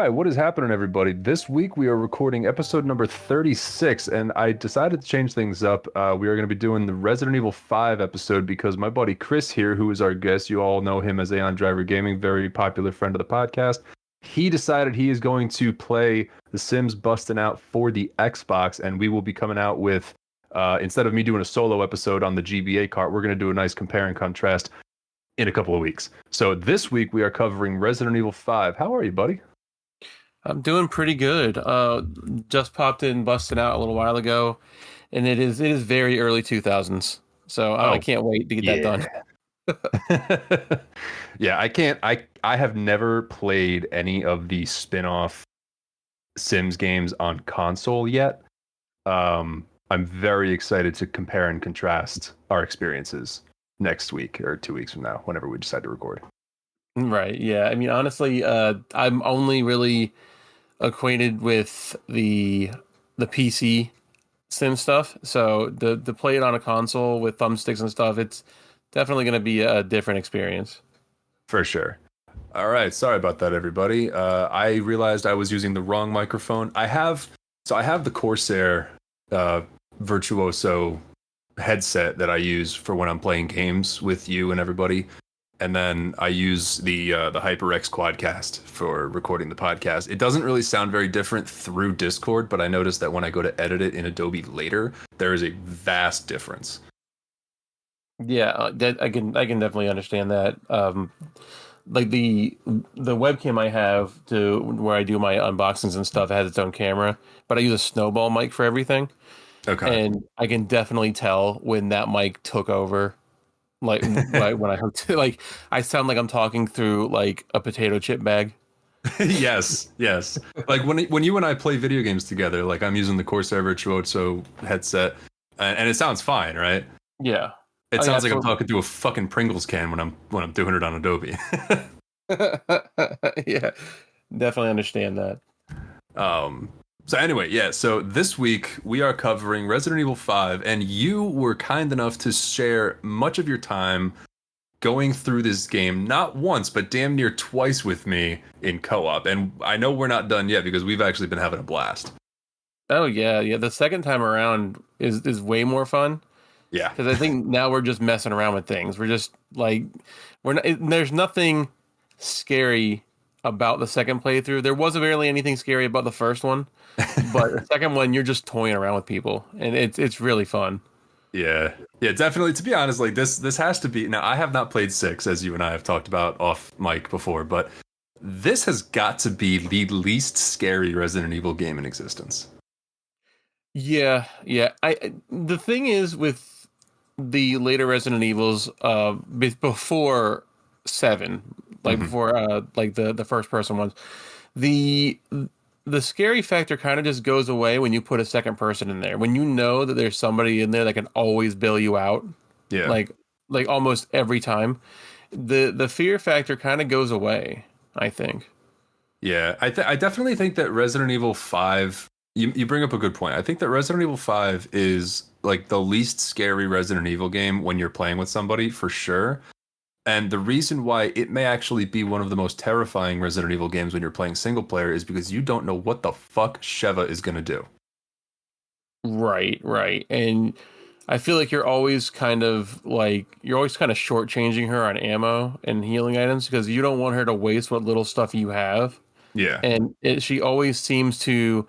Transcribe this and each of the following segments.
right, what is happening, everybody? This week we are recording episode number 36, and I decided to change things up. We are going to be doing the Resident Evil 5 episode because my buddy Chris here, who is our guest, you all know him as Aeon Driver Gaming, very popular friend of the podcast. He decided he is going to play The Sims Bustin' Out for the Xbox, and we will be coming out with, instead of me doing a solo episode on the GBA cart, we're going to do a nice compare and contrast in a couple of weeks. So this week we are covering Resident Evil 5. How are you, buddy? I'm doing pretty good. Just popped in, busting out a little while ago, and it is very early 2000s. So I Oh, can't wait to get that done. yeah. Yeah, I can't I have never played any of the spin-off Sims games on console yet. I'm very excited to compare and contrast our experiences next week or 2 weeks from now, whenever we decide to record. Right? Yeah. I mean, honestly, I'm only really acquainted with the PC Sim stuff. So to play it on a console with thumbsticks and stuff, it's definitely going to be a different experience. For sure. All right, sorry about that, everybody. I realized I was using the wrong microphone. I have the Corsair Virtuoso headset that I use for when I'm playing games with you and everybody, and then I use the HyperX Quadcast for recording the podcast. It doesn't really sound very different through Discord, but I noticed that when I go to edit it in Adobe later, there is a vast difference. Yeah, that I can definitely understand that. Like the webcam I have to where I do my unboxings and stuff has its own camera, but I use a snowball mic for everything, Okay. and I can definitely tell when that mic took over. Like when I hooked it, like I sound like I'm talking through like a potato chip bag. Yes, yes. Like when you and I play video games together, like I'm using the Corsair Virtuoso headset, and it sounds fine, right? Yeah. It Oh yeah, sounds like I'm absolutely. talking to a fucking Pringles can when I'm doing it on Adobe. Yeah, definitely understand that. Um, so anyway, yeah. So this week we are covering Resident Evil 5, and you were kind enough to share much of your time going through this game, not once, but damn near twice with me in co-op. And I know we're not done yet because we've actually been having a blast. Oh yeah, yeah. The second time around is way more fun Yeah. because I think now we're just messing around with things. We're just like there's nothing scary about the second playthrough. There wasn't really anything scary about the first one, but the second one you're just toying around with people, and it's really fun. Yeah. Yeah, definitely. To be honest, like this has to be, now I have not played 6 as you and I have talked about off mic before, but this has got to be the least scary Resident Evil game in existence. Yeah, yeah. The thing is with the later Resident Evils, before 7, like Hmm. before like the first person ones, the the scary factor kind of just goes away when you put a second person in there. When you know that there's somebody in there that can always bail you out, Yeah. like almost every time, the fear factor kind of goes away, I think. Yeah, I definitely think that Resident Evil 5, you bring up a good point. I think that Resident Evil 5 is like the least scary Resident Evil game when you're playing with somebody for sure. And the reason why it may actually be one of the most terrifying Resident Evil games when you're playing single player is because you don't know what the fuck Sheva is going to do. Right, right. And I feel like you're always kind of shortchanging her on ammo and healing items because you don't want her to waste what little stuff you have. Yeah. And she always seems to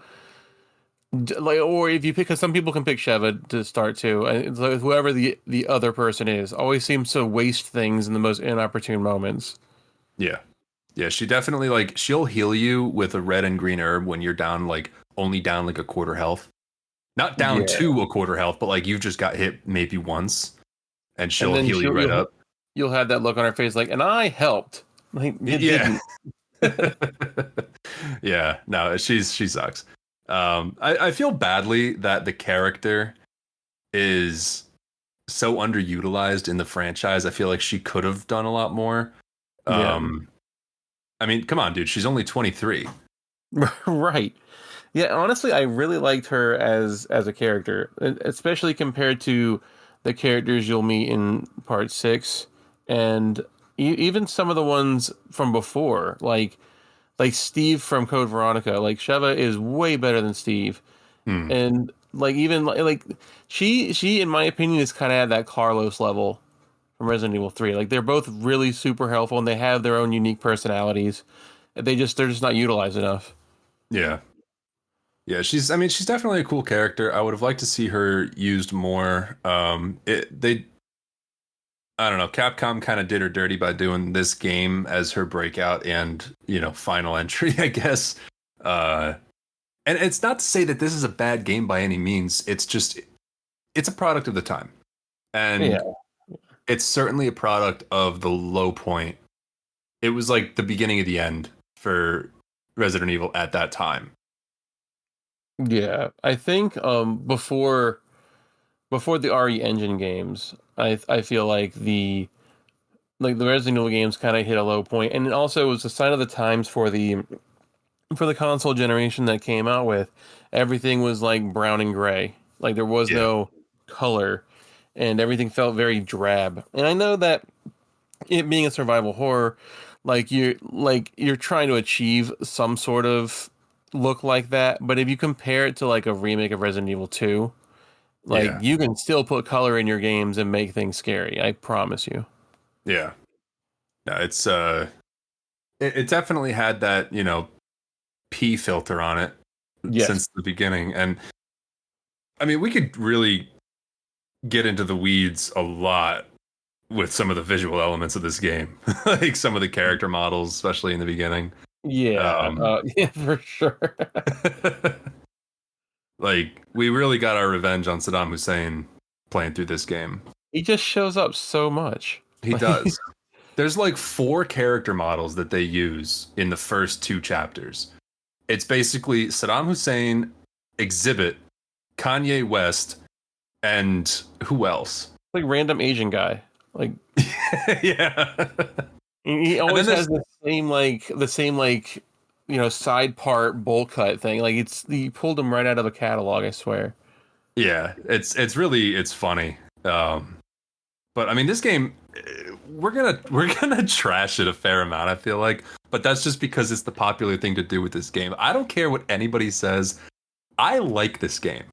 like, or if you pick, because some people can pick Sheva to start too. And so whoever the other person is always seems to waste things in the most inopportune moments. Yeah. Yeah, she definitely, like, she'll heal you with a red and green herb when you're down, like, only down like a quarter health. Not down Yeah, to a quarter health, but like you've just got hit maybe once and and she'll then heal you right up. you'll have that look on her face like, and I helped. Like you Yeah. didn't. Yeah, no, she sucks. I feel badly that the character is so underutilized in the franchise. I feel like she could have done a lot more. Yeah, Um, I mean, come on, dude, she's only 23. right. Yeah, honestly, I really liked her as a character, especially compared to the characters you'll meet in part 6, and even some of the ones from before. Like like Steve from Code Veronica. Like Sheva is way better than Steve, Hmm. and like even like she in my opinion is kind of at that Carlos level from Resident Evil 3. Like they're both really super helpful and they have their own unique personalities. They're just not utilized enough. Yeah. Yeah, I mean, she's definitely a cool character. I would have liked to see her used more. I don't know, Capcom kind of did her dirty by doing this game as her breakout and, final entry, I guess. Uh, and it's not to say that this is a bad game by any means. It's a product of the time. Yeah. And it's certainly a product of the low point. It was like the beginning of the end for Resident Evil at that time. Yeah. I think before the RE Engine games, I feel like the Resident Evil games kind of hit a low point, and it also was a sign of the times for the console generation that came out with. Everything was like brown and gray, like there was Yeah. no color, and everything felt very drab. And I know that it being a survival horror, like you're trying to achieve some sort of look like that, but if you compare it to like a remake of Resident Evil 2, like Yeah. you can still put color in your games and make things scary. I promise you. Yeah. No, it definitely had that, P filter on it Yes. since the beginning. And I mean, we could really get into the weeds a lot with some of the visual elements of this game, like some of the character models, especially in the beginning. Yeah. Yeah, for sure. Like, we really got our revenge on Saddam Hussein playing through this game. He just shows up so much. He does. There's like 4 character models that they use in the first 2 chapters. It's basically Saddam Hussein, Exhibit, Kanye West, and who else? Like random Asian guy. Like Yeah. he And then always has there's the same side part bowl cut thing. Like he pulled him right out of a catalog, I swear. yeah, it's funny. But I mean, this game, we're gonna trash it a fair amount, I feel like, but that's just because it's the popular thing to do with this game. I don't care what anybody says. I like this game.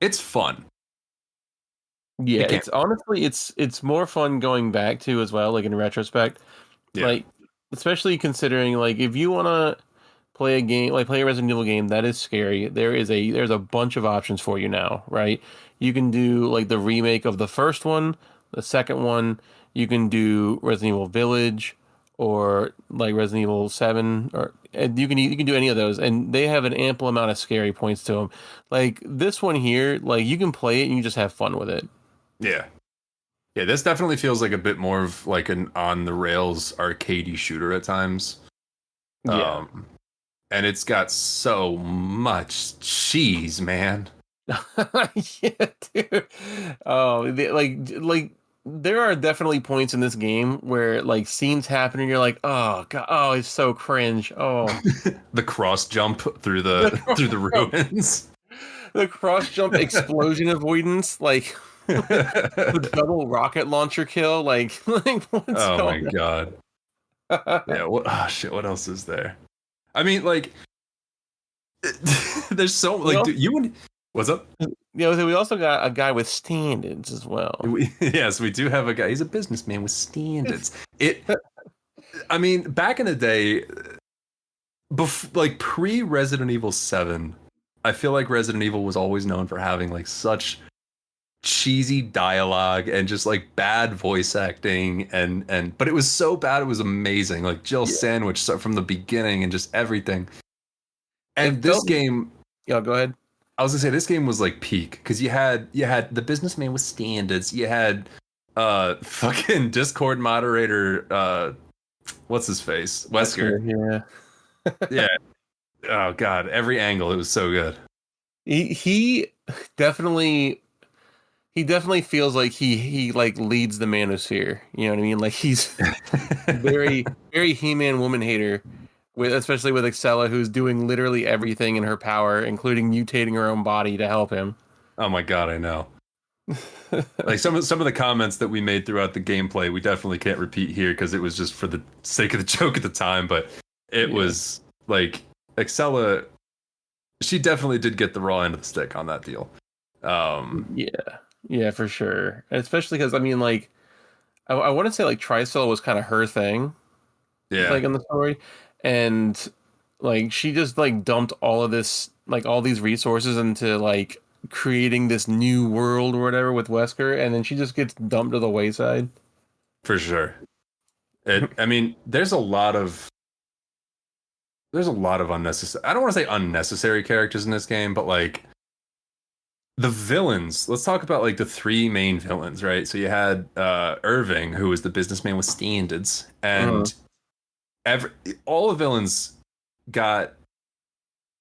It's fun. Yeah, It can't. it's honestly it's more fun going back to as well, like in retrospect. Yeah. Like especially considering like if you wanna play a game like play a Resident Evil game that is scary, there's a bunch of options for you now, right? You can do like the remake of the first one, the second one, you can do Resident Evil Village or like Resident Evil 7 or and you can do any of those and they have an ample amount of scary points to them. Like this one here, like you can play it and you just have fun with it. Yeah. Yeah, this definitely feels like a bit more of like an on the rails arcadey shooter at times. Yeah. And it's got so much cheese, man. Yeah, dude. Oh, like there are definitely points in this game where like scenes happen and you're like, oh god, oh, it's so cringe. Oh, The cross jump through the the cross through the jump, ruins. the cross jump explosion avoidance, like the double rocket launcher kill, like what's Oh my going god. on? Yeah, oh shit, what else is there? I mean, like there's so We like also, dude, what's up? we also got a guy with standards as well. Yes, we do have a guy. He's a businessman with standards. It I mean, back in the day, like pre Resident Evil 7, I feel like Resident Evil was always known for having like such cheesy dialogue and just like bad voice acting and but it was so bad it was amazing. Like Jill Yeah, Sandwich from the beginning and just everything. it And this felt. game, Yeah, go ahead. I was gonna say this game was like peak because you had the businessman with standards. You had fucking Discord moderator what's his face? Wesker. Yeah. Yeah. Oh god, every angle it was so good. He definitely he definitely feels like he like leads the manosphere. You know what I mean? Like he's very very He-Man woman hater with especially with Excella who's doing literally everything in her power, including mutating her own body to help him. Oh my god, I know. Like some of the comments that we made throughout the gameplay, we definitely can't repeat here because it was just for the sake of the joke at the time, but it Yeah. was like Excella, she definitely did get the raw end of the stick on that deal. Yeah, yeah, for sure. And especially because I mean, like, I want to say like Trisol was kind of her thing, Yeah, like in the story, and like she just like dumped all of this, like all these resources into like creating this new world or whatever with Wesker, and then she just gets dumped to the wayside. for sure. I mean, there's a lot of unnecessary. I don't want to say unnecessary characters in this game, but like the villains. Let's talk about like the three main villains, right? So you had Irving, who was the businessman with standards, Uh, and every all the villains got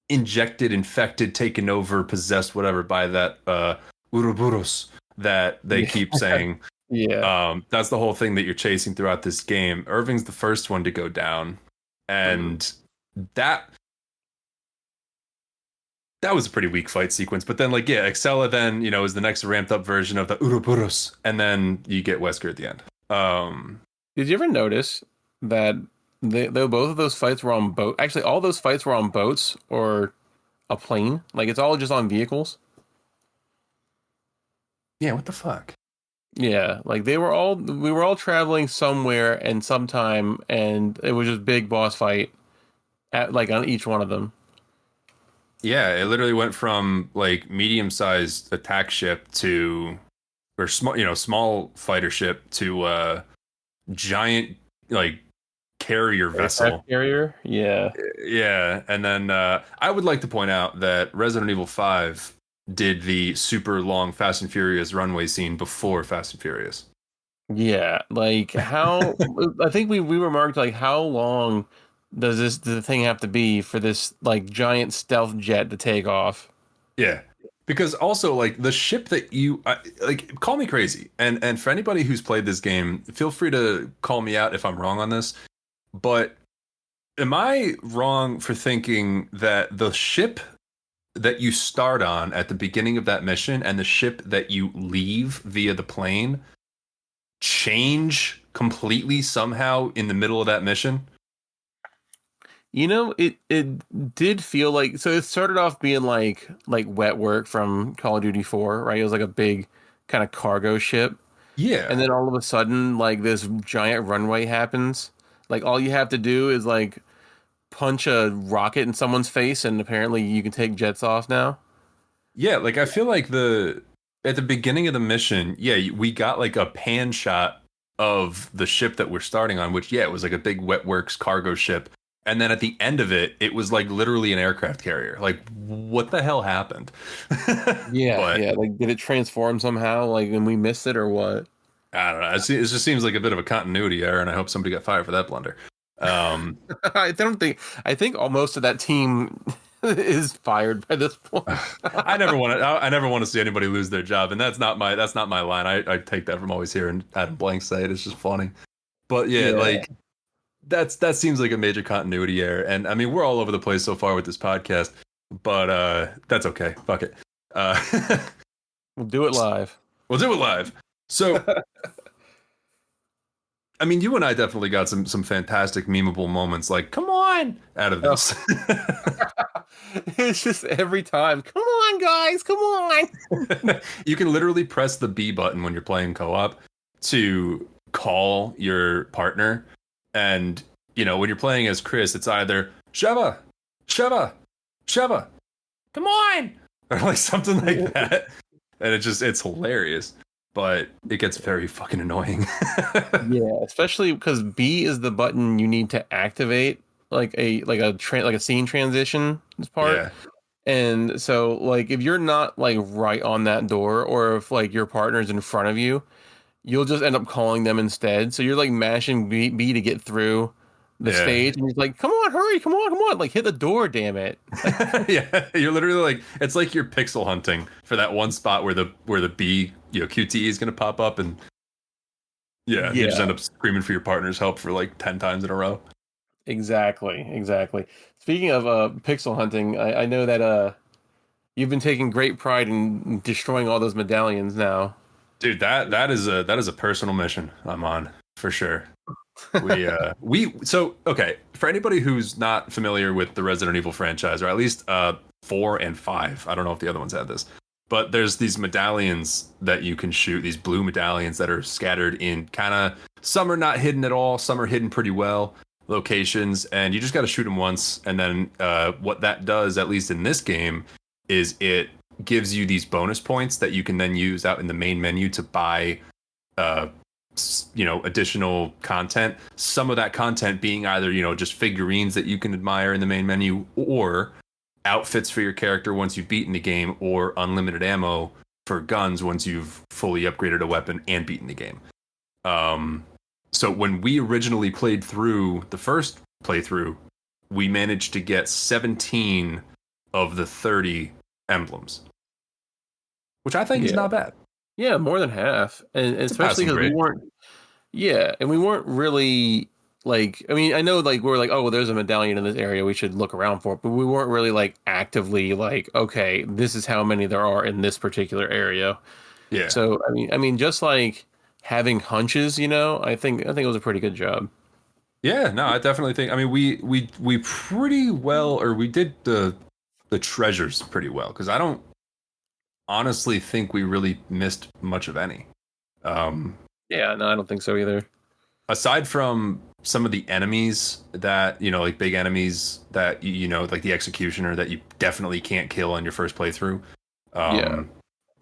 injected, infected, taken over, possessed, whatever, by that Ouroboros that they yeah, keep saying. yeah, That's the whole thing that you're chasing throughout this game. Irving's the first one to go down, Mhm. and that that was a pretty weak fight sequence. But then, like, yeah, Excella then is the next ramped up version of the Ouroboros, and then you get Wesker at the end. Did you ever notice that though both of those fights were on boat? Actually, all those fights were on boats or a plane. Like it's all just on vehicles. yeah, what the fuck? Yeah, like we were all traveling somewhere and sometime, and it was just big boss fight at like on each one of them. Yeah, it literally went from like medium sized attack ship to or small, small fighter ship to giant like carrier Aircraft vessel. carrier. Yeah. Yeah, and then I would like to point out that Resident Evil 5 did the super long Fast and Furious runway scene before Fast and Furious. Yeah, like how I think we remarked like how long does the thing have to be for this like giant stealth jet to take off? Yeah. Because also like the ship that like call me crazy. And for anybody who's played this game, feel free to call me out if I'm wrong on this, but am I wrong for thinking that the ship that you start on at the beginning of that mission and the ship that you leave via the plane change completely somehow in the middle of that mission? You know, it did feel like so it started off being like wet work from Call of Duty 4, right? It was like a big kind of cargo ship. And Yeah. then all of a sudden, like this giant runway happens. Like all you have to do is like punch a rocket in someone's face, and apparently you can take jets off now. Yeah, like I feel like the at the beginning of the mission, yeah, we got like a pan shot of the ship that we're starting on, which yeah, it was like a big wet works cargo ship. And then at the end of it, it was like literally an aircraft carrier. Like what the hell happened? Yeah, But yeah. Like, did it transform somehow? Like, and we missed it or what? I don't know. It just seems like a bit of a continuity error, and I hope somebody got fired for that blunder. Um, I don't think. I think almost of that team is fired by this point. I never want to see anybody lose their job, and that's not my line. I take that from always hearing Adam Blank say it. It's just funny. But yeah, Yeah. like that seems like a major continuity error. And I mean, we're all over the place so far with this podcast, but that's okay. Fuck it. Uh, We'll do it live. we'll do it live. So I mean, you and I definitely got some fantastic memeable moments like "come on" out of Oh. this. It's just every time. Come on, guys. Come on. You can literally press the B button when you're playing co-op to call your partner, and when you're playing as Chris, it's either Sheva, Sheva, Sheva, come on, or like something like that, and it's hilarious, but it gets very fucking annoying. Yeah, especially because B is the button you need to activate like a scene transition part. Yeah, And so like if you're not like right on that door or if like your partner's in front of you, you'll just end up calling them instead. So you're like mashing B to get through the yeah. stage and you're like, come on, hurry, come on, like hit the door, damn it. Yeah, you're literally like it's like you're pixel hunting for that one spot where the B QTE is gonna pop up, and yeah, you just Yeah, end up screaming for your partner's help for like 10 times in a row. exactly. Speaking of pixel hunting, I know that you've been taking great pride in destroying all those medallions now. Dude, that is a personal mission I'm on for sure. We so okay, for anybody who's not familiar with the Resident Evil franchise, or at least 4 and 5, I don't know if the other ones had this, but there's these medallions that you can shoot, these blue medallions that are scattered in kind of, some are not hidden at all, some are hidden pretty well locations, and you just got to shoot them once, and then what that does, at least in this game, is it gives you these bonus points that you can then use out in the main menu to buy uh additional content, some of that content being either just figurines that you can admire in the main menu, or outfits for your character once you've beaten the game, or unlimited ammo for guns once you've fully upgraded a weapon and beaten the game. So when we originally played through the first playthrough, we managed to get 17 of the 30 emblems, which I think is not bad. Yeah, more than half, and especially because we weren't. Yeah, and we weren't really like. I mean, I know like we're like, oh, well, there's a medallion in this area, we should look around for it, but we weren't really like actively like, okay, this is how many there are in this particular area. Yeah. So I mean, just like having hunches, I think it was a pretty good job. Yeah, no, I definitely think. I mean, we pretty well, or we did the treasures pretty well, because I don't honestly think we really missed much of any. Um, Yeah, no, I don't think so either. Aside from some of the enemies that like big enemies that like the executioner that you definitely can't kill on your first playthrough. Yeah.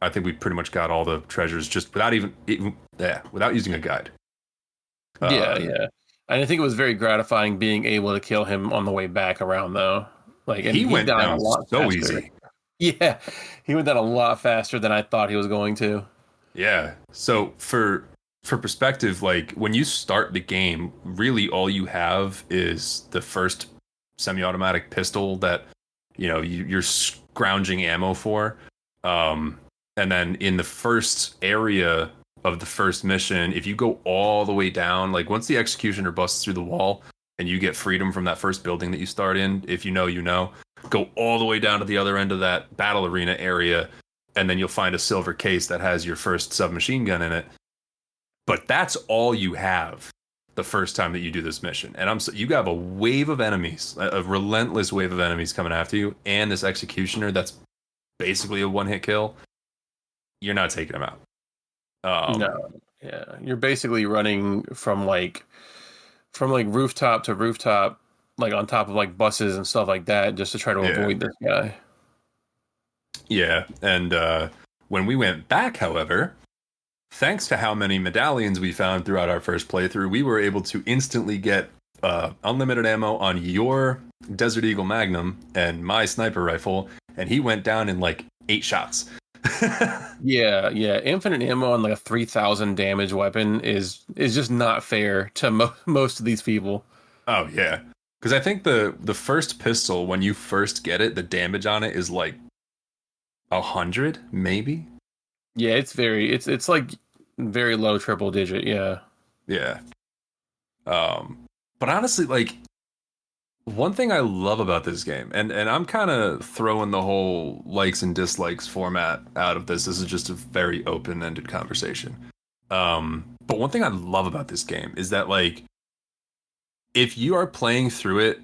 I think we pretty much got all the treasures just without without using a guide. Yeah. And I think it was very gratifying being able to kill him on the way back around, though. Like, and he went died down a lot so faster. easy. Yeah, he went down a lot faster than I thought he was going to. Yeah. So for perspective, like when you start the game, really all you have is the first semi-automatic pistol that you're scrounging ammo for. And then in the first area of the first mission, if you go all the way down, like once the executioner busts through the wall and you get freedom from that first building that you start in, if go all the way down to the other end of that battle arena area, and then you'll find a silver case that has your first submachine gun in it. But that's all you have the first time that you do this mission. And you have a wave of enemies, a relentless wave of enemies coming after you, and this executioner that's basically a one-hit kill. You're not taking him out. No, yeah, you're basically running from rooftop to rooftop, like on top of like buses and stuff like that, just to try to avoid this guy. Yeah, and when we went back, however, thanks to how many medallions we found throughout our first playthrough, we were able to instantly get unlimited ammo on your Desert Eagle Magnum and my sniper rifle, and he went down in like 8 shots. Yeah. Infinite ammo on like a 3,000 damage weapon is just not fair to most of these people. Oh yeah, because I think the first pistol, when you first get it, the damage on it is like 100, maybe. Yeah, it's like very low triple digit. Yeah. Yeah. But honestly, like one thing I love about this game, and I'm kind of throwing the whole likes and dislikes format out of this. This is just a very open-ended conversation. But one thing I love about this game is that, like, if you are playing through it,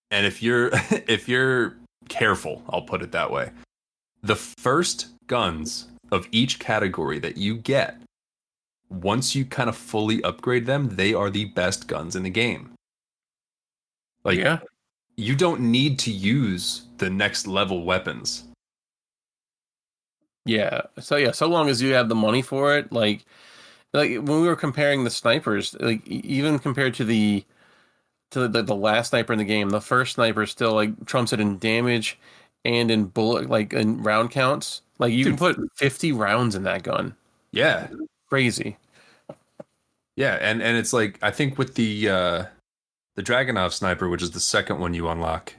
and if you're careful, I'll put it that way, the first guns of each category that you get, once you kind of fully upgrade them, they are the best guns in the game. Like, yeah, you don't need to use the next level weapons. Yeah. So long as you have the money for it, like when we were comparing the snipers, like even compared to the last sniper in the game, the first sniper still like trumps it in damage and in bullet, like in round counts. Like you can put 50 rounds in that gun. Yeah. Crazy. Yeah, and it's like, I think with the Dragunov sniper, which is the second one you unlock,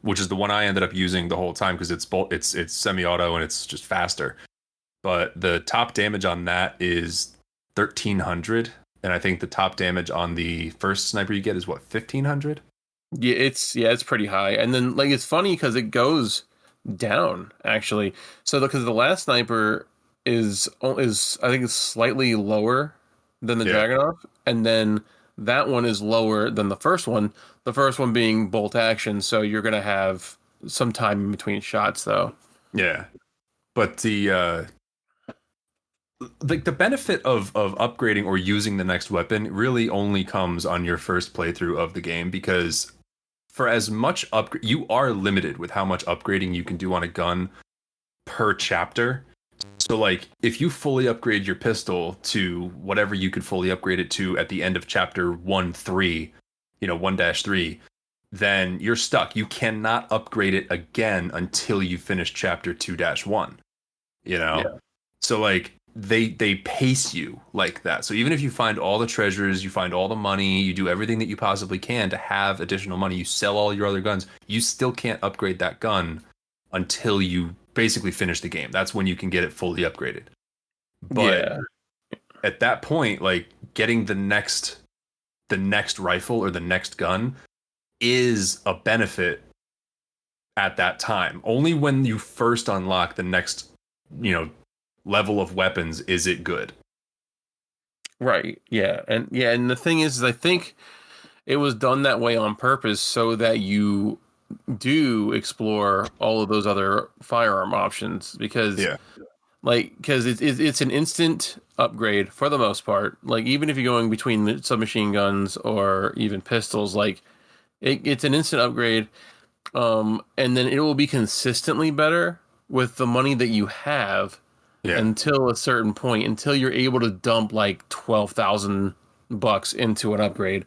which is the one I ended up using the whole time because it's semi-auto and it's just faster. But the top damage on that is 1,300, and I think the top damage on the first sniper you get is what, 1,500? Yeah, it's pretty high. And then like it's funny because it goes down actually. So because the last sniper is I think it's slightly lower than the Dragunov, and then that one is lower than the first one. The first one being bolt action, so you're gonna have some time in between shots, though. Yeah, but the benefit of upgrading or using the next weapon really only comes on your first playthrough of the game, because for as much upgrade, you are limited with how much upgrading you can do on a gun per chapter. So like if you fully upgrade your pistol to whatever you could fully upgrade it to at the end of chapter 1-3, 1-3, then you're stuck. You cannot upgrade it again until you finish chapter 2-1. Yeah. So like they pace you like that. So even if you find all the treasures, you find all the money, you do everything that you possibly can to have additional money, you sell all your other guns, you still can't upgrade that gun until you basically finish the game. That's when you can get it fully upgraded. But at that point, like getting the next rifle or the next gun is a benefit at that time. Only when you first unlock the next, level of weapons is it good. Right. Yeah. And the thing is I think it was done that way on purpose so that you do explore all of those other firearm options, because it's an instant upgrade for the most part. Like even if you're going between submachine guns or even pistols, like it's an instant upgrade, and then it will be consistently better with the money that you have until a certain point, until you're able to dump like $12,000 into an upgrade.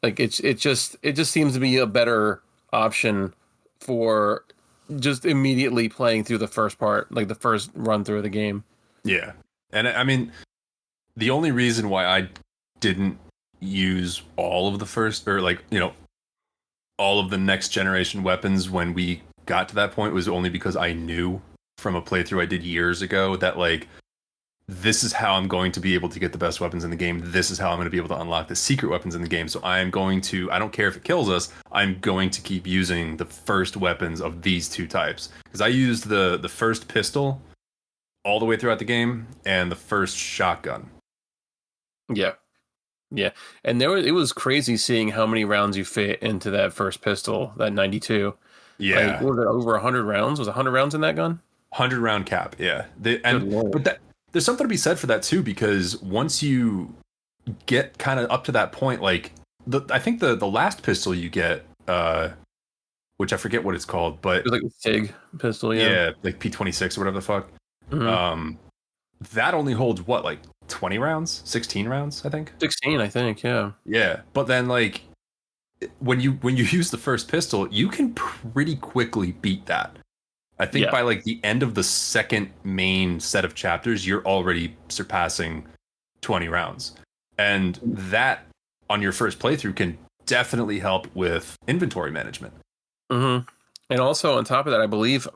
Like it just seems to be a better option for just immediately playing through the first part, like the first run through of the game. Yeah. And I mean, the only reason why I didn't use all of the first, or like, all of the next generation weapons when we got to that point was only because I knew from a playthrough I did years ago that like, this is how I'm going to be able to get the best weapons in the game. This is how I'm going to be able to unlock the secret weapons in the game. So I don't care if it kills us, I'm going to keep using the first weapons of these two types. Because I used the first pistol all the way throughout the game and the first shotgun. Yeah. Yeah. And it was crazy seeing how many rounds you fit into that first pistol, that 92. Yeah. Like, was it over 100 rounds? Was 100 rounds in that gun? 100 round cap. Yeah. There's something to be said for that too, because once you get kind of up to that point, like I think the last pistol you get, which I forget what it's called, but it was like a SIG pistol, yeah, like P26 or whatever the fuck. Mm-hmm. That only holds what, like 20 rounds, 16 rounds, I think. 16, I think, yeah. Yeah, but then like when you use the first pistol, you can pretty quickly beat that. I think by like the end of the second main set of chapters, you're already surpassing 20 rounds. And that on your first playthrough can definitely help with inventory management. Mm-hmm. And also on top of that, I believe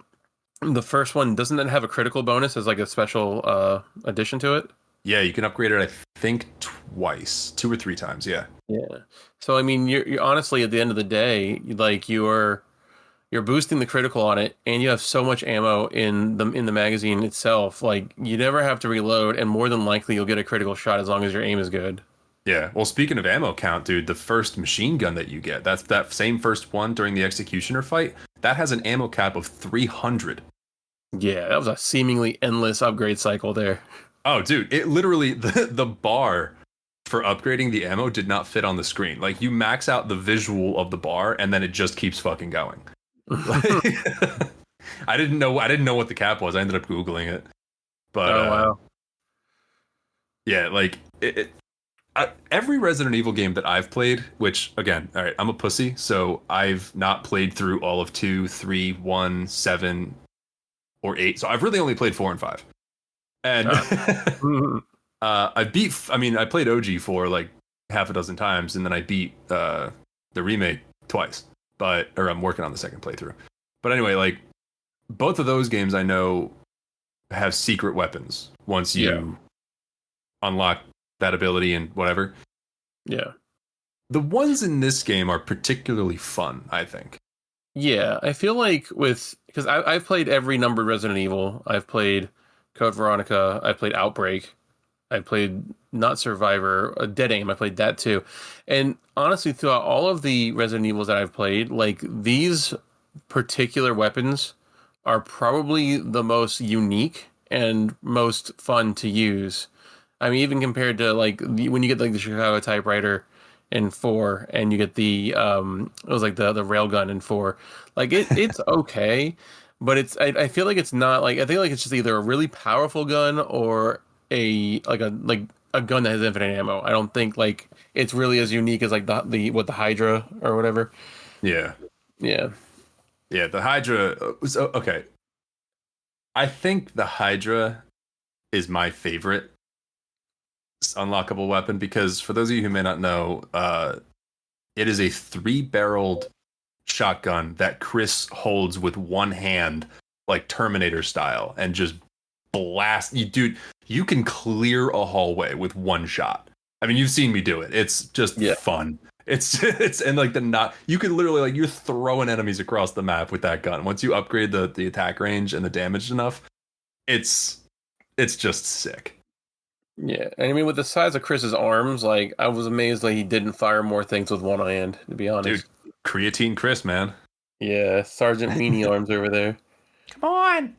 the first one, doesn't it have a critical bonus as like a special addition to it? Yeah, you can upgrade it, I think, twice, 2 or 3 times. Yeah. Yeah. So, I mean, you're honestly, at the end of the day, like you're boosting the critical on it, and you have so much ammo in the magazine itself. Like you never have to reload, and more than likely you'll get a critical shot as long as your aim is good. Yeah. Well, speaking of ammo count, dude, the first machine gun that you get, that's that same first one during the Executioner fight, that has an ammo cap of 300. Yeah, that was a seemingly endless upgrade cycle there. Oh, dude, it literally the bar for upgrading the ammo did not fit on the screen. Like you max out the visual of the bar, and then it just keeps fucking going. I didn't know what the cap was. I ended up Googling it, but wow. Yeah, like every Resident Evil game that I've played, which again, all right, I'm a pussy, so I've not played through all of 2, 3, 1, 7, or 8. So I've really only played 4 and 5. And I played OG for like half a dozen times, and then I beat the remake twice. Or I'm working on the second playthrough. But anyway, like both of those games I know have secret weapons once you unlock that ability and whatever. Yeah. The ones in this game are particularly fun, I think. Yeah, I feel like because I've played every numbered Resident Evil. I've played Code Veronica. I played Outbreak. I played not Survivor, Dead Aim. I played that too. And honestly, throughout all of the Resident Evils that I've played, like these particular weapons are probably the most unique and most fun to use. I mean, even compared to like when you get like the Chicago typewriter in 4 and you get the it was like the railgun in 4. Like it's okay, but I feel like it's not like I think like it's just either a really powerful gun or a gun that has infinite ammo. I don't think like it's really as unique as like the Hydra or whatever. Yeah. Yeah. Yeah, the Hydra was okay. I think the Hydra is my favorite unlockable weapon because for those of you who may not know, it is a 3-barreled shotgun that Chris holds with one hand, like Terminator style, and just blast you, dude. You can clear a hallway with one shot. I mean, you've seen me do it. It's just fun. It's and like you can literally like you're throwing enemies across the map with that gun. Once you upgrade the attack range and the damage enough, it's just sick. Yeah, and I mean, with the size of Chris's arms, like I was amazed that he didn't fire more things with one hand. To be honest, Dude, creatine Chris, man. Yeah, Sergeant Weenie arms over there. Come on,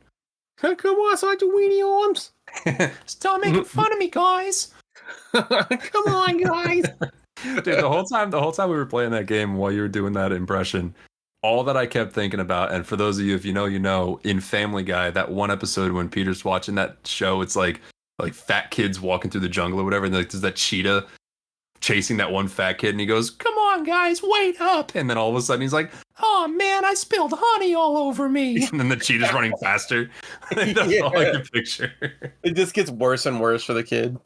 come on, Sergeant Weenie arms. Stop making fun of me, guys. Come on, guys. Dude, the whole time we were playing that game while you were doing that impression, all that I kept thinking about, and for those of you, if you know, in Family Guy, that one episode when Peter's watching that show, it's like fat kids walking through the jungle or whatever, and like there's that cheetah chasing that one fat kid, and he goes, "Come on, guys, wait up!" And then all of a sudden he's like, "Oh man, I spilled honey all over me!" And then the cheetah's running faster. That's all I can picture. It just gets worse and worse for the kid.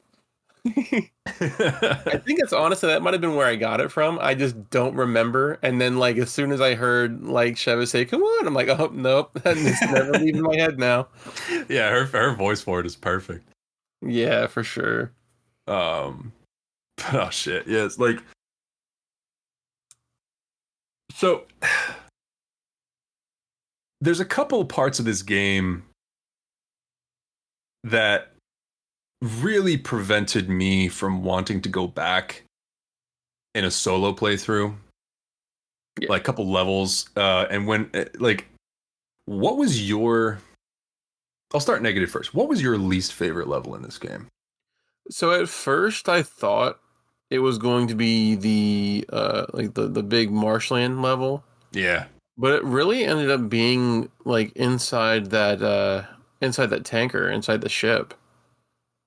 I think it's honestly that might have been where I got it from. I just don't remember. And then like as soon as I heard like Sheva say, "Come on," I'm like, "Oh nope," and it's never leaving my head now. Yeah, her voice for it is perfect. Yeah, for sure. Oh shit. Yeah, it's like so there's a couple parts of this game that really prevented me from wanting to go back in a solo playthrough. Yeah. Like a couple levels and when like what was your I'll start negative first. What was your least favorite level in this game? So at first I thought it was going to be the like the big marshland level. Yeah. But it really ended up being like inside that tanker, inside the ship.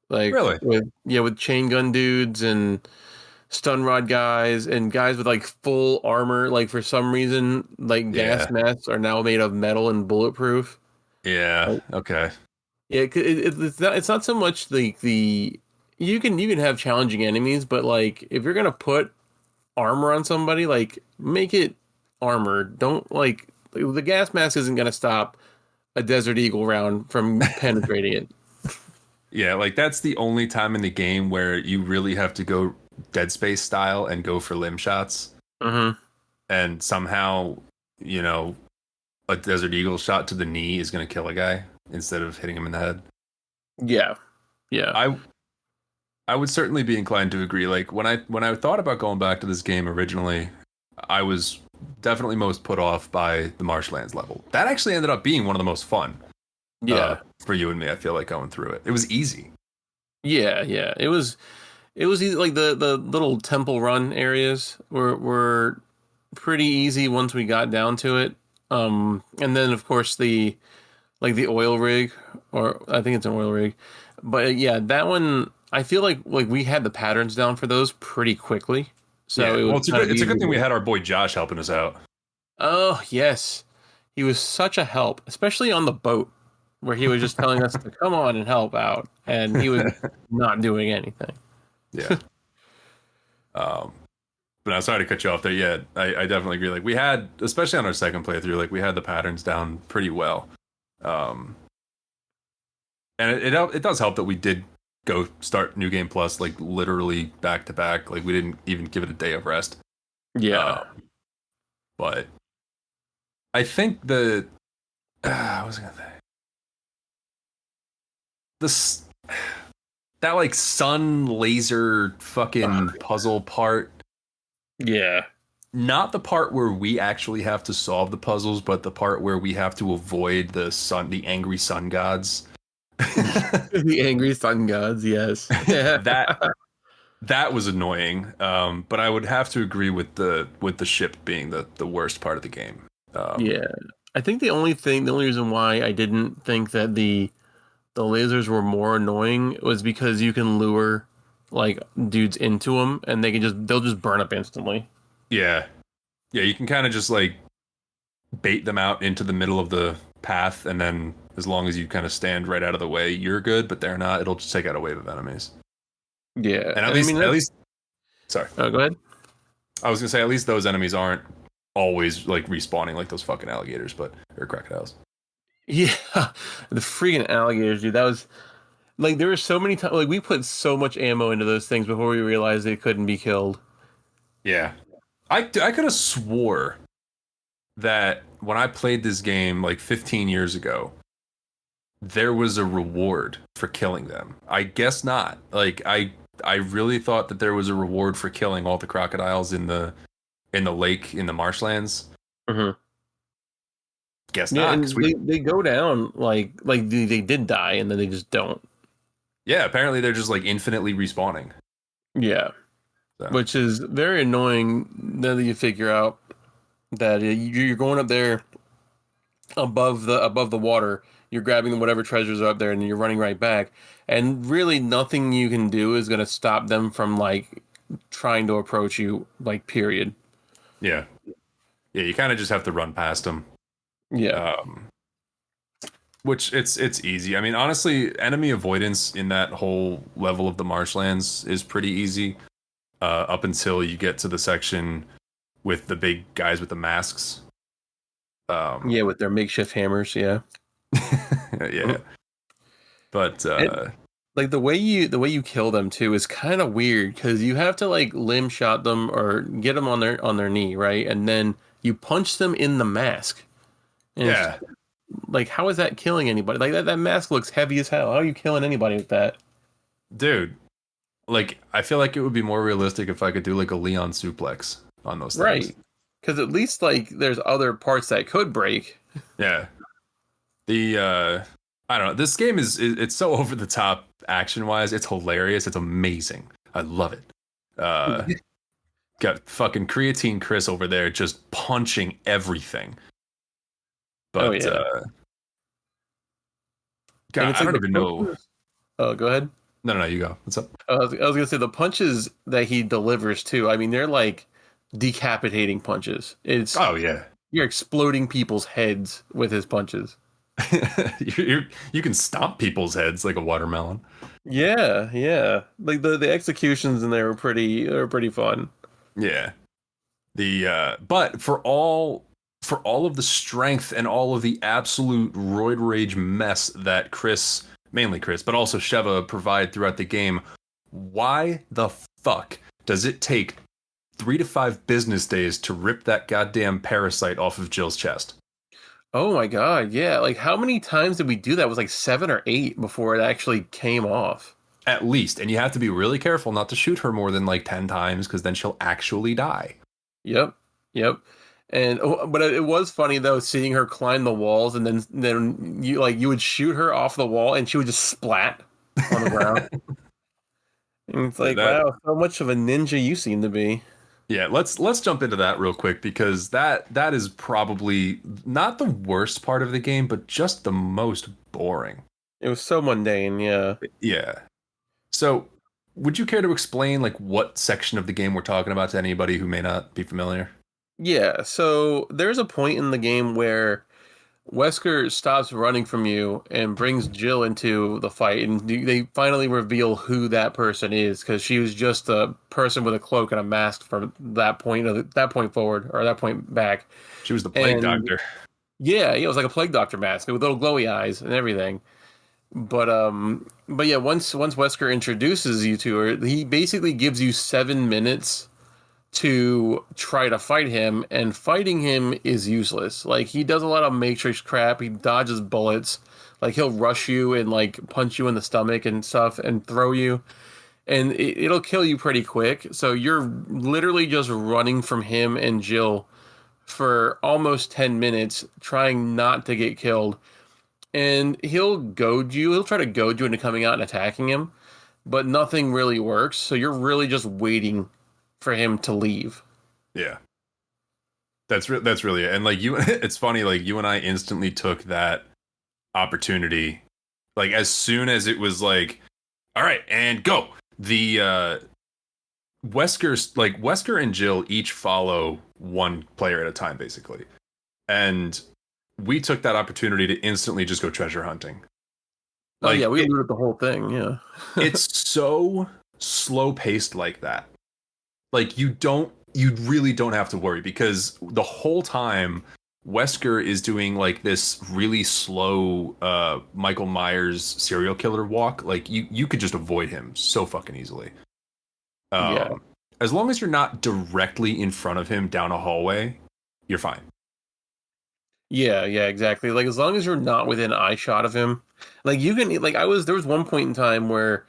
Like really? with chain gun dudes and stun rod guys and guys with like full armor. Like for some reason, like gas masks are now made of metal and bulletproof. Yeah. Okay. Yeah, it's not so much like you can have challenging enemies, but like if you're gonna put armor on somebody, like make it armored. Don't like the gas mask isn't gonna stop a Desert Eagle round from penetrating it. Yeah, like that's the only time in the game where you really have to go Dead Space style and go for limb shots. Mm-hmm. And somehow, a Desert Eagle shot to the knee is going to kill a guy instead of hitting him in the head. Yeah. Yeah. I would certainly be inclined to agree. Like when I thought about going back to this game originally, I was definitely most put off by the Marshlands level. That actually ended up being one of the most fun. Yeah. For you and me, I feel like going through it. It was easy. Yeah. It was easy. Like the little temple run areas were pretty easy once we got down to it. And then of course the oil rig, or I think it's an oil rig. But yeah, that one I feel like we had the patterns down for those pretty quickly. So yeah. It's a good thing we had our boy Josh helping us out. Oh yes. He was such a help, especially on the boat, where he was just telling us to come on and help out, and he was not doing anything. Yeah. But I'm sorry to cut you off there. Yeah, I definitely agree. Like we had, especially on our second playthrough, like we had the patterns down pretty well. And it does help that we did go start New Game Plus like literally back to back. Like we didn't even give it a day of rest. Yeah. But I think what was I gonna say? that like sun laser fucking puzzle part. Yeah. Not the part where we actually have to solve the puzzles, but the part where we have to avoid the angry sun gods. The angry sun gods, yes. That was annoying. But I would have to agree with the ship being the worst part of the game. Yeah. I think the only reason why I didn't think that the lasers were more annoying was because you can lure like dudes into them and they'll just burn up instantly. Yeah. Yeah, you can kind of just like bait them out into the middle of the path, and then as long as you kind of stand right out of the way, you're good, but they're not. It'll just take out a wave of enemies. Yeah. And at least sorry. Oh, go ahead. I was gonna say at least those enemies aren't always like respawning like those fucking alligators, or crocodiles. Yeah. The freaking alligators, dude. That was like there were so many times like we put so much ammo into those things before we realized they couldn't be killed. Yeah. I could have swore that when I played this game like 15 years ago, there was a reward for killing them. I guess not. Like I really thought that there was a reward for killing all the crocodiles in the lake in the marshlands. Mm-hmm. Guess yeah, not. And they go down like they did die and then they just don't. Yeah, apparently they're just like infinitely respawning. Yeah. So. Which is very annoying now that you figure out that you're going up there above the water, you're grabbing whatever treasures are up there, and you're running right back. And really, nothing you can do is going to stop them from like trying to approach you. Like, period. Yeah, yeah. You kind of just have to run past them. Yeah. Which it's easy. I mean, honestly, enemy avoidance in that whole level of the marshlands is pretty easy. Up until you get to the section with the big guys with the masks. Yeah, with their makeshift hammers. Yeah. Yeah. But like the way you kill them too is kind of weird because you have to like limb shot them or get them on their knee, right? And then you punch them in the mask. And yeah. Like, how is that killing anybody? Like that mask looks heavy as hell. How are you killing anybody with that? Dude, like I feel like it would be more realistic if I could do like a Leon suplex on those things. Right. Because at least like there's other parts that could break. Yeah. I don't know. This game it's so over the top action wise. It's hilarious. It's amazing. I love it. Got fucking Creatine Chris over there just punching everything. But God, I don't even know. Oh, go ahead. No, you go. What's up? I was gonna say the punches that he delivers too. I mean, they're like decapitating punches. Oh yeah, you're exploding people's heads with his punches. you can stomp people's heads like a watermelon. Yeah. Like the executions in there were pretty fun. Yeah. But for all of the strength and all of the absolute roid rage mess that mainly Chris, but also Sheva provide throughout the game, why the fuck does it take 3 to 5 business days to rip that goddamn parasite off of Jill's chest? Oh my god, yeah. Like how many times did we do that? It was like 7 or 8 before it actually came off. At least. And you have to be really careful not to shoot her more than like 10 times because then she'll actually die. Yep. And but it was funny though seeing her climb the walls and then you would shoot her off the wall and she would just splat on the ground. And it's like, wow, so much of a ninja you seem to be. Yeah, let's jump into that real quick because that is probably not the worst part of the game, but just the most boring. It was so mundane, yeah. Yeah. So, would you care to explain like what section of the game we're talking about to anybody who may not be familiar? Yeah, so there's a point in the game where Wesker stops running from you and brings Jill into the fight, and they finally reveal who that person is because she was just a person with a cloak and a mask from that point forward or that point back. She was the plague doctor. Yeah, it was like a plague doctor mask with little glowy eyes and everything. But yeah, once Wesker introduces you to her, he basically gives you 7 minutes to try to fight him, and fighting him is useless. Like, he does a lot of matrix crap. He dodges bullets. Like, he'll rush you and like punch you in the stomach and stuff and throw you, and it'll kill you pretty quick. So you're literally just running from him and Jill for almost 10 minutes trying not to get killed. And he'll try to goad you into coming out and attacking him, but nothing really works. So you're really just waiting for him to leave. Yeah. That's really it. And like you, it's funny, like you and I instantly took that opportunity. Like as soon as it was like, all right, and go. The Wesker and Jill each follow one player at a time, basically. And we took that opportunity to instantly just go treasure hunting. Like, oh yeah, we looted the whole thing, yeah. It's so slow paced like that. Like you really don't have to worry, because the whole time Wesker is doing like this really slow Michael Myers serial killer walk. Like you could just avoid him so fucking easily. Yeah. As long as you're not directly in front of him down a hallway, you're fine. Yeah, exactly. Like as long as you're not within eye shot of him, like you can like there was one point in time where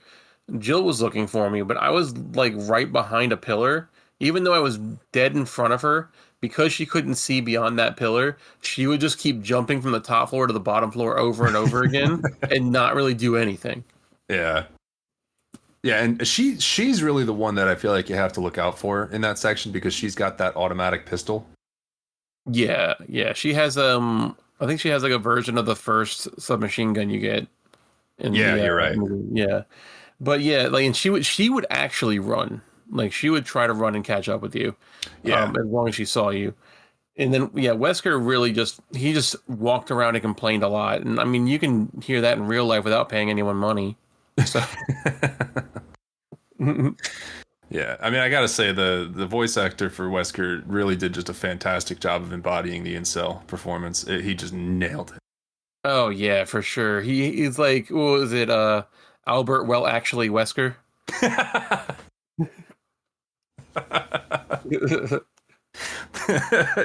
Jill was looking for me, but I was like right behind a pillar. Even though I was dead in front of her, because she couldn't see beyond that pillar, she would just keep jumping from the top floor to the bottom floor over and over again and not really do anything. Yeah. Yeah, and she's really the one that I feel like you have to look out for in that section, because she's got that automatic pistol. Yeah. She has I think she has like a version of the first submachine gun you get. You're right. Yeah. But yeah, like, and she would actually run. Like she would try to run and catch up with you. Yeah. As long as she saw you. And then, yeah, Wesker really just walked around and complained a lot. And I mean, you can hear that in real life without paying anyone money. So. Yeah, I mean, I gotta say the voice actor for Wesker really did just a fantastic job of embodying the incel performance. He just nailed it. Oh yeah, for sure. He's like, what was it? Albert, well, actually, Wesker.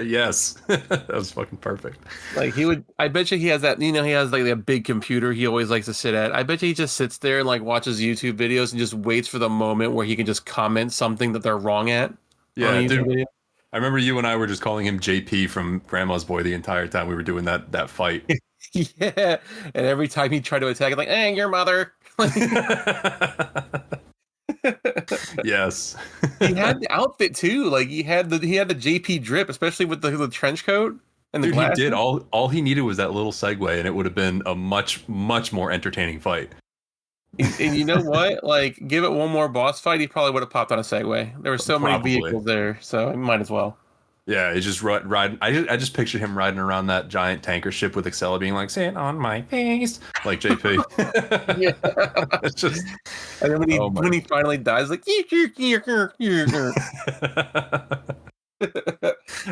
Yes. That was fucking perfect. Like I bet you he has that, he has like a big computer he always likes to sit at. I bet you he just sits there and like watches YouTube videos and just waits for the moment where he can just comment something that they're wrong at. Yeah, dude. I remember you and I were just calling him JP from Grandma's Boy the entire time we were doing that fight. Yeah, and every time he tried to attack, like, "Hey, your mother." Yes. He had the outfit too. Like he had the JP drip, especially with the trench coat and the glasses. He did all he needed was that little segue, and it would have been a much more entertaining fight. And you know what? Like, give it one more boss fight, he probably would have popped on a Segway. There were so many vehicles there, so he might as well. Yeah, he just riding. I just pictured him riding around that giant tanker ship with Excella being like, "Sit on my face," like JP. Yeah, it's just. And then when he finally dies, like, I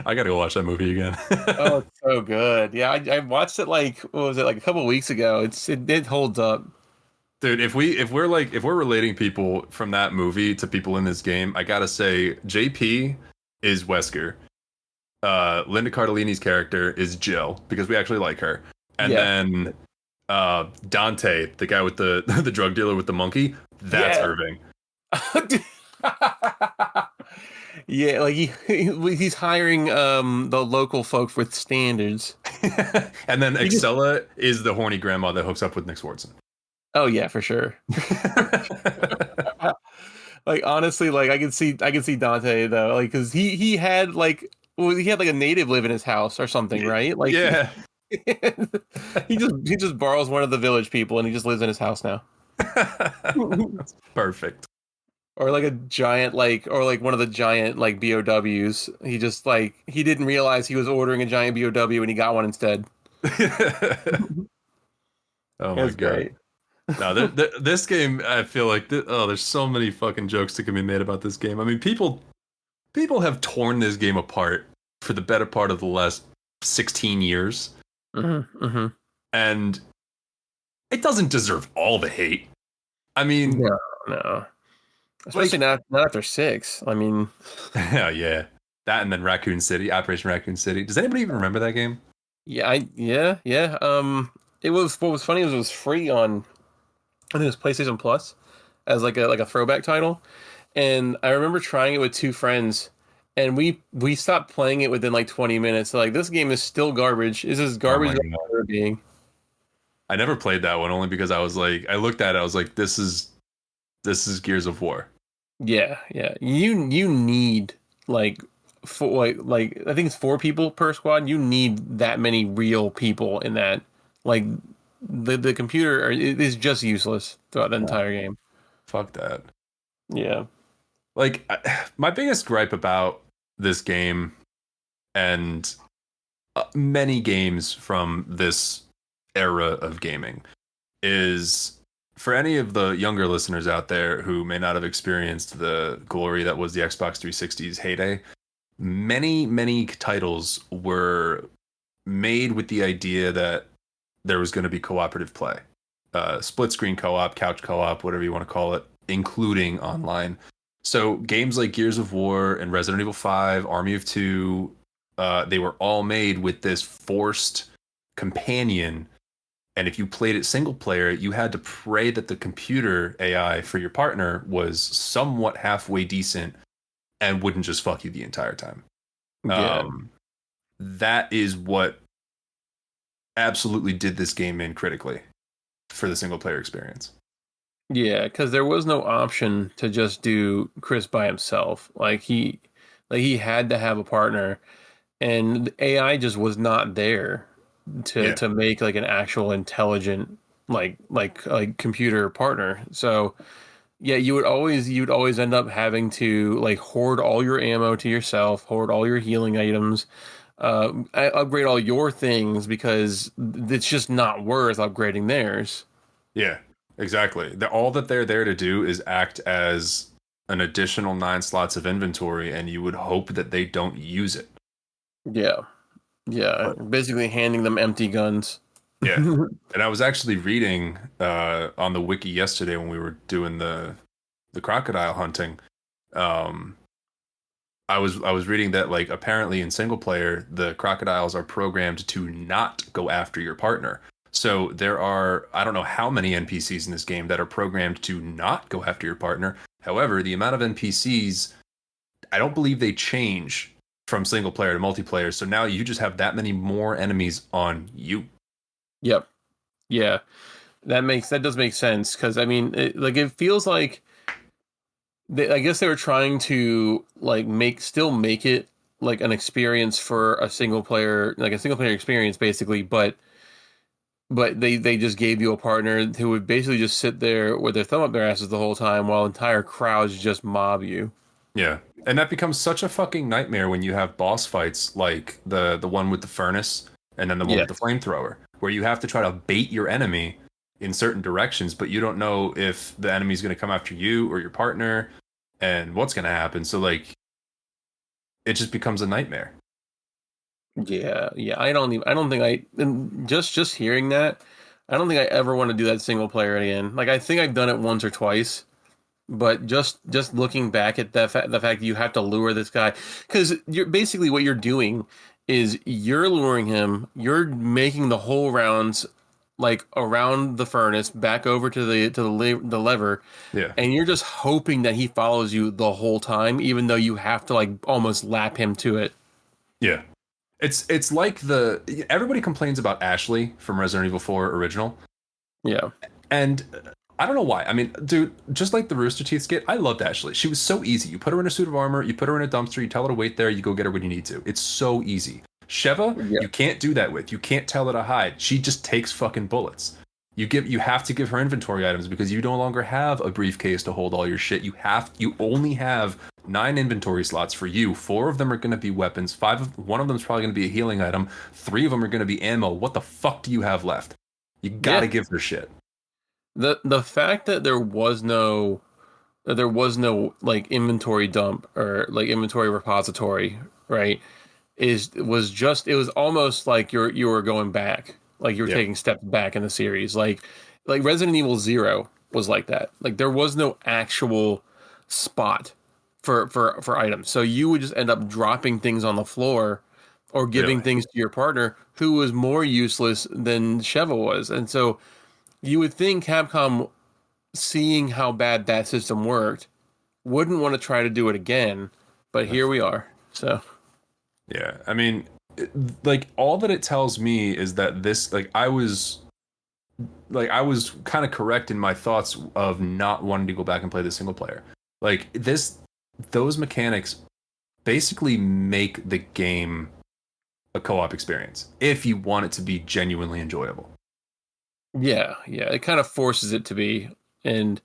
gotta go watch that movie again. Oh, it's so good. Yeah, I watched it like, what was it, like a couple of weeks ago. It holds up. Dude, if we're relating people from that movie to people in this game, I gotta say JP is Wesker. Linda Cardellini's character is Jill, because we actually like her. And then Dante, the guy with the the drug dealer with the monkey, that's Irving. Yeah, like he's hiring the local folk with standards. And then Excella is the horny grandma that hooks up with Nick Swartzen. Oh yeah, for sure. Like honestly, like I can see Dante though, like because he had like a native live in his house or something, right? Like yeah, he just borrows one of the village people and he just lives in his house now. That's perfect. Or like a giant one of the giant like BOWs. He just like he didn't realize he was ordering a giant BOW and he got one instead. Oh my god. Great. No, this game, I feel like there's so many fucking jokes that can be made about this game. I mean, people have torn this game apart for the better part of the last 16 years. Mm-hmm. And it doesn't deserve all the hate. I mean, no. especially not after 6. I mean, yeah, that and then Raccoon City, Operation Raccoon City. Does anybody even remember that game? yeah. It was what was funny was it was free on I think it was PlayStation Plus as like a throwback title, and I remember trying it with two friends, and we stopped playing it within like 20 minutes. Like this game is still garbage. This is Oh my garbage God. ever being. I never played that one only because I was like, I looked at it, I was like, this is Gears of War. Yeah. You need like like I think it's 4 people per squad. You need that many real people in that. Like the computer is just useless throughout the entire game. Fuck that. Yeah. Like my biggest gripe about this game and many games from this era of gaming is for any of the younger listeners out there who may not have experienced the glory that was the Xbox 360's heyday, many titles were made with the idea that there was going to be cooperative play, split screen co-op, couch co-op, whatever you want to call it, including online. So games like Gears of War and Resident Evil 5, Army of Two, they were all made with this forced companion. And if you played it single player, you had to pray that the computer AI for your partner was somewhat halfway decent and wouldn't just fuck you the entire time. Yeah. That is what absolutely did this game in critically for the single player experience. Yeah, because there was no option to just do Chris by himself. Like he had to have a partner, and the AI just was not there to make like an actual intelligent like computer partner. So yeah, you would always end up having to like hoard all your ammo to yourself, hoard all your healing items, upgrade all your things because it's just not worth upgrading theirs. Yeah, exactly. All that they're there to do is act as an additional 9 slots of inventory, and you would hope that they don't use it. Yeah. Yeah, But basically handing them empty guns. yeah, and I was actually reading on the wiki yesterday when we were doing the crocodile hunting. Um, I was reading that like apparently in single player the crocodiles are programmed to not go after your partner. So there are I don't know how many NPCs in this game that are programmed to not go after your partner. However, the amount of NPCs I don't believe they change from single player to multiplayer. So now you just have that many more enemies on you. Yep. Yeah. That does make sense because I mean, it feels like I guess they were trying to like make it like an experience for a single player, like a single player experience, basically. But they just gave you a partner who would basically just sit there with their thumb up their asses the whole time while entire crowds just mob you. Yeah. And that becomes such a fucking nightmare when you have boss fights like the one with the furnace and then the one Yeah. with the flamethrower, where you have to try to bait your enemy in certain directions, but you don't know if the enemy's going to come after you or your partner and what's going to happen. So like it just becomes a nightmare. Yeah. I don't think and just hearing that, I don't think I ever want to do that single player again. Like I think I've done it once or twice, but just looking back at the fact that you have to lure this guy, because you're basically what you're doing is you're luring him, you're making the whole rounds like around the furnace back over to the lever, Yeah. and you're just hoping that he follows you the whole time, even though you have to like almost lap him to it. Yeah. It's like everybody complains about Ashley from Resident Evil 4 original. Yeah. And I don't know why. I mean, dude, just like the Rooster Teeth skit, I loved Ashley. She was so easy. You put her in a suit of armor, you put her in a dumpster, you tell her to wait there, you go get her when you need to. It's so easy. Sheva, Yeah. you can't do that with. You can't tell her to hide. She just takes fucking bullets. You have to give her inventory items because you no longer have a briefcase to hold all your shit. You only have 9 inventory slots for you. 4 of them are going to be weapons. One of them is probably going to be a healing item. 3 of them are going to be ammo. What the fuck do you have left? You gotta give her shit. The fact that there was no like inventory dump or like inventory repository, right? It was almost like you were going back, like you were taking steps back in the series, like Resident Evil 0 was like that. Like there was no actual spot for items. So you would just end up dropping things on the floor or giving Really? things to your partner who was more useless than Sheva was. And so you would think Capcom, seeing how bad that system worked, wouldn't want to try to do it again, but here we are. So Yeah, I mean, like all that it tells me is that this, I was kind of correct in my thoughts of not wanting to go back and play the single player. Like those mechanics basically make the game a co-op experience if you want it to be genuinely enjoyable. yeah, it kind of forces it to be. And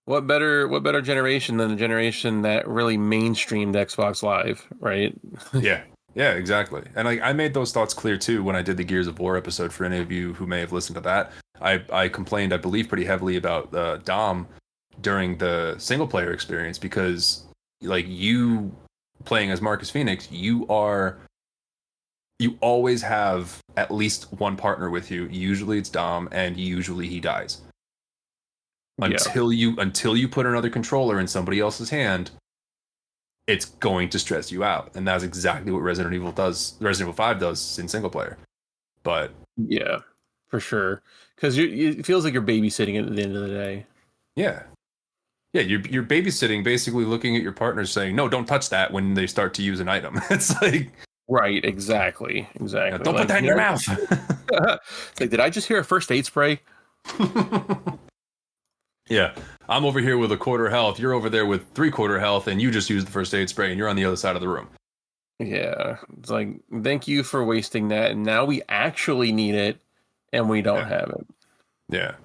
what better generation than the generation that really mainstreamed Xbox Live, right? Yeah. Yeah, exactly. And like I made those thoughts clear too when I did the Gears of War episode. For any of you who may have listened to that, I complained, I believe, pretty heavily about Dom during the single player experience because like you playing as Marcus Phoenix, you always have at least one partner with you. Usually it's Dom, and usually he dies until you put another controller in somebody else's hand. It's going to stress you out, and that's exactly what Resident Evil 5 does in single player. But Yeah, for sure. Because it feels like you're babysitting at the end of the day. yeah, you're babysitting, basically looking at your partner saying, "No, don't touch that." When they start to use an item, it's like, Right, exactly. don't Like, put that in your mouth. It's like, did I just hear a first aid spray? Yeah, I'm over here with a quarter health. You're over there with 3/4 health, and you just used the first aid spray, and you're on the other side of the room. Yeah, it's like, thank you for wasting that, and now we actually need it, and we don't have it. Yeah.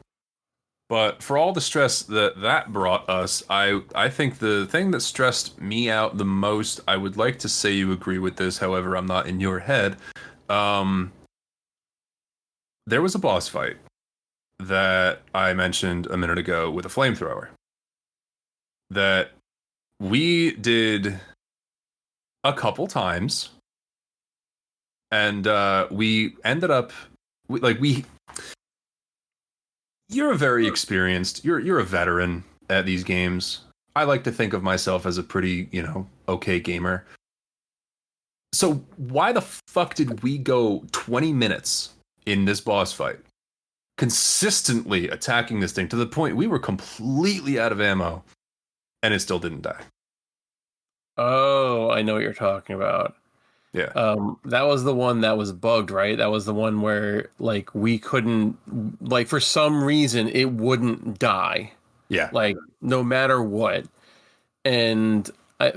But for all the stress that brought us, I think the thing that stressed me out the most, I would like to say you agree with this, however, I'm not in your head. There was a boss fight that I mentioned a minute ago with a flamethrower that we did a couple times, and we ended up you're a very experienced, you're a veteran at these games. I like to think of myself as a pretty, okay gamer. So why the fuck did we go 20 minutes in this boss fight consistently attacking this thing to the point we were completely out of ammo and it still didn't die? Oh, I know what you're talking about. Yeah. That was the one that was bugged, right? That was the one where like we couldn't, like, for some reason it wouldn't die, Yeah. like no matter what. And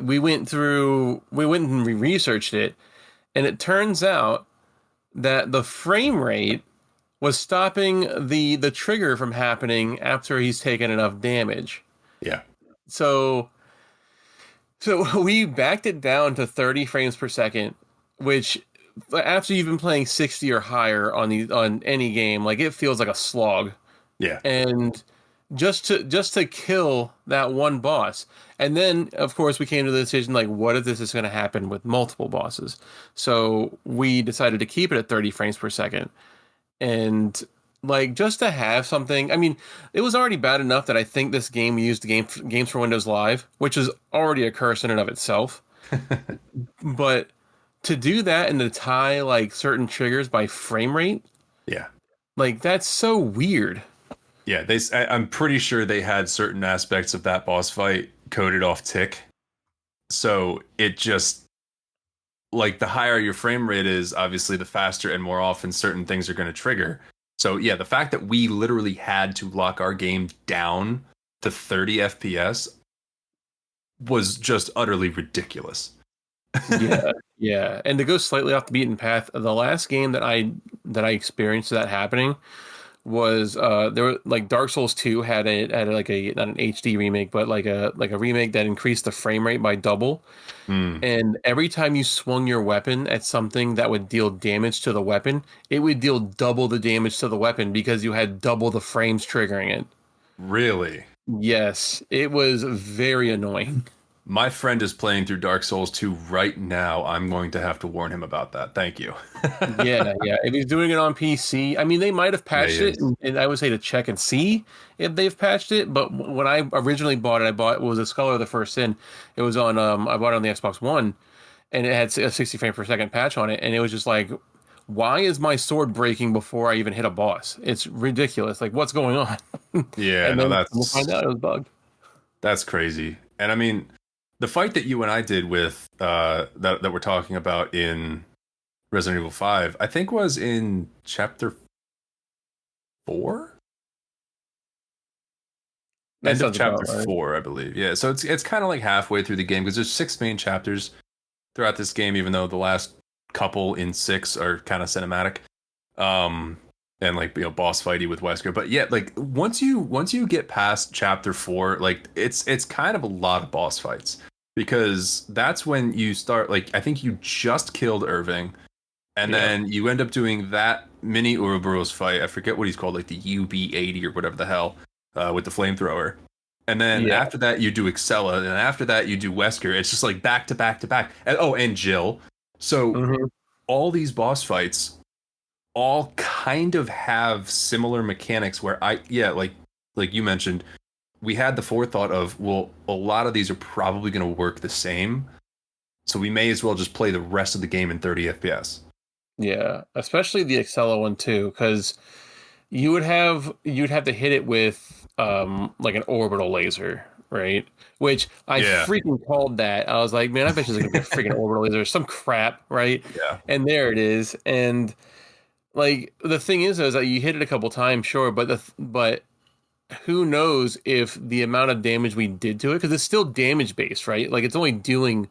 we went and researched it, and it turns out that the frame rate was stopping the trigger from happening after he's taken enough damage. Yeah. So we backed it down to 30 frames per second, which after you've been playing 60 or higher on any game, like, it feels like a slog. Yeah. And just to kill that one boss. And then of course we came to the decision, like, what if this is going to happen with multiple bosses? So we decided to keep it at 30 frames per second. And like, just to have something, I mean, it was already bad enough that I think this game used Games for Windows Live, which is already a curse in and of itself. But to do that and to tie like certain triggers by frame rate, Yeah. like, that's so weird. Yeah, I'm pretty sure they had certain aspects of that boss fight coded off tick. So it just, like, the higher your frame rate is, obviously the faster and more often certain things are going to trigger. So yeah, the fact that we literally had to lock our game down to 30 FPS was just utterly ridiculous. Yeah. And to go slightly off the beaten path, the last game that I experienced that happening was there were, like, Dark Souls 2 had like a, not an HD remake, but like a remake that increased the frame rate by double. And every time you swung your weapon at something that would deal damage to the weapon, it would deal double the damage to the weapon because you had double the frames triggering it. Really? Yes, it was very annoying. My friend is playing through Dark Souls 2 right now. I'm going to have to warn him about that. Thank you. Yeah, yeah. If he's doing it on PC, I mean, they might have Yeah, he patched it, is. and I would say to check and see if they've patched it. But when I originally bought it, I bought it was a Scholar of the First Sin. It was on I bought it on the Xbox One, and it had a 60 frame per second patch on it, and it was just like, why is my sword breaking before I even hit a boss? It's ridiculous. Like, what's going on? Yeah, And no, then we'll find out it was bugged. that's crazy. And I mean, the fight that you and I did with that we're talking about in Resident Evil 5, I think was in chapter 4? That End of sounds about chapter right. 4, I believe. Yeah, so it's kind of like halfway through the game because there's 6 main chapters throughout this game, even though the last couple in 6 are kind of cinematic. And like, you know, boss fighty with Wesker. But yeah, like once you get past chapter 4, like it's kind of a lot of boss fights because that's when you start, like, I think you just killed Irving, and Yeah. then you end up doing that mini Ouroboros fight. I forget what he's called, like the UB-80 or whatever the hell, with the flamethrower. And then Yeah. after that, you do Excella, and after that, you do Wesker. It's just like back to back to back. And, oh, and Jill. So Mhm. all these boss fights all kind of have similar mechanics where like you mentioned, we had the forethought of, well, a lot of these are probably going to work the same, so we may as well just play the rest of the game in 30 FPS. Yeah, especially the Excella one too, because you'd have to hit it with like an orbital laser, right? Which I Yeah. freaking called that. I was like, man, I bet you there's gonna be a freaking orbital laser, some crap, right? Yeah. And there it is. And like the thing is that you hit it a couple times, sure, but who knows if the amount of damage we did to it, because it's still damage based, right? Like it's only doing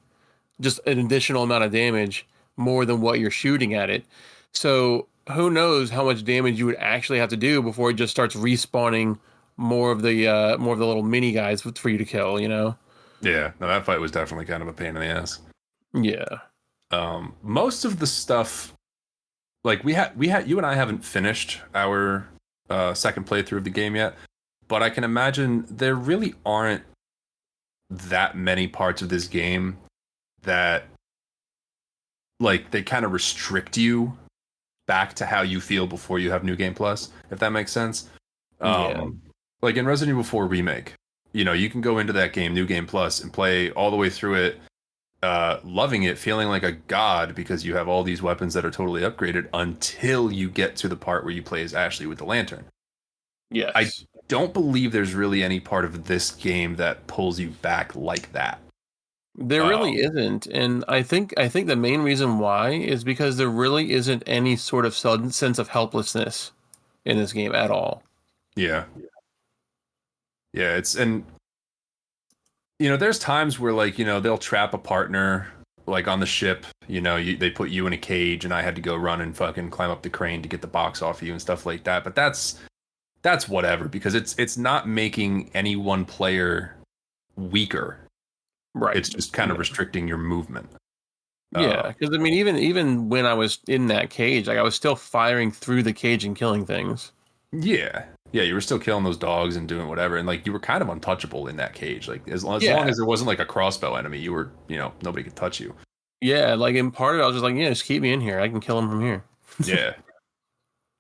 just an additional amount of damage more than what you're shooting at it. So who knows how much damage you would actually have to do before it just starts respawning more of the little mini guys for you to kill, you know? Yeah. No, that fight was definitely kind of a pain in the ass. Yeah. Most of the stuff, like we had you and I haven't finished our second playthrough of the game yet, but I can imagine there really aren't that many parts of this game that, like, they kind of restrict you back to how you feel before you have New Game Plus, if that makes sense. Yeah. Like in Resident Evil 4 Remake, you know, you can go into that game, New Game Plus, and play all the way through it, loving it, feeling like a god because you have all these weapons that are totally upgraded until you get to the part where you play as Ashley with the lantern. Yes. I don't believe there's really any part of this game that pulls you back like that. There really isn't, and I think the main reason why is because there really isn't any sort of sudden sense of helplessness in this game at all. Yeah. Yeah, and you know, there's times where, like, you know, they'll trap a partner like on the ship, you know, they put you in a cage and I had to go run and fucking climb up the crane to get the box off of you and stuff like that. But that's whatever, because it's not making any one player weaker. Right. It's just kind of restricting your movement. Yeah, because I mean, even when I was in that cage, like I was still firing through the cage and killing things. Yeah. Yeah, you were still killing those dogs and doing whatever, and like you were kind of untouchable in that cage. Like as long Yeah. as there wasn't like a crossbow enemy, you were, you know, nobody could touch you. Yeah, like in part of it, I was just like, yeah, just keep me in here. I can kill him from here. Yeah.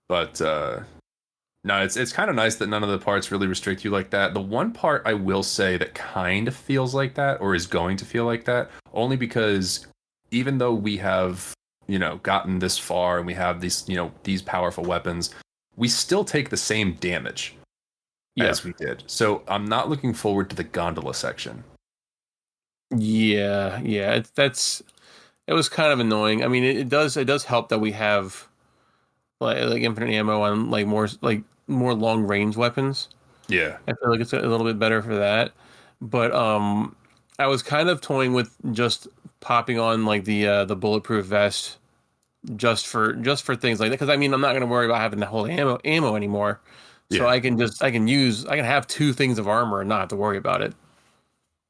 But no, it's kind of nice that none of the parts really restrict you like that. The one part I will say that kind of feels like that, or is going to feel like that, only because even though we have, you know, gotten this far and we have these, you know, these powerful weapons, we still take the same damage as we did. So I'm not looking forward to the gondola section. Yeah, yeah. It was kind of annoying. I mean, it does help that we have like infinite ammo on like more long range weapons. Yeah. I feel like it's a little bit better for that. But I was kind of toying with just popping on like the bulletproof vest just for things like that, because I mean I'm not going to worry about having the whole ammo anymore. So Yeah. I can have 2 things of armor and not have to worry about it.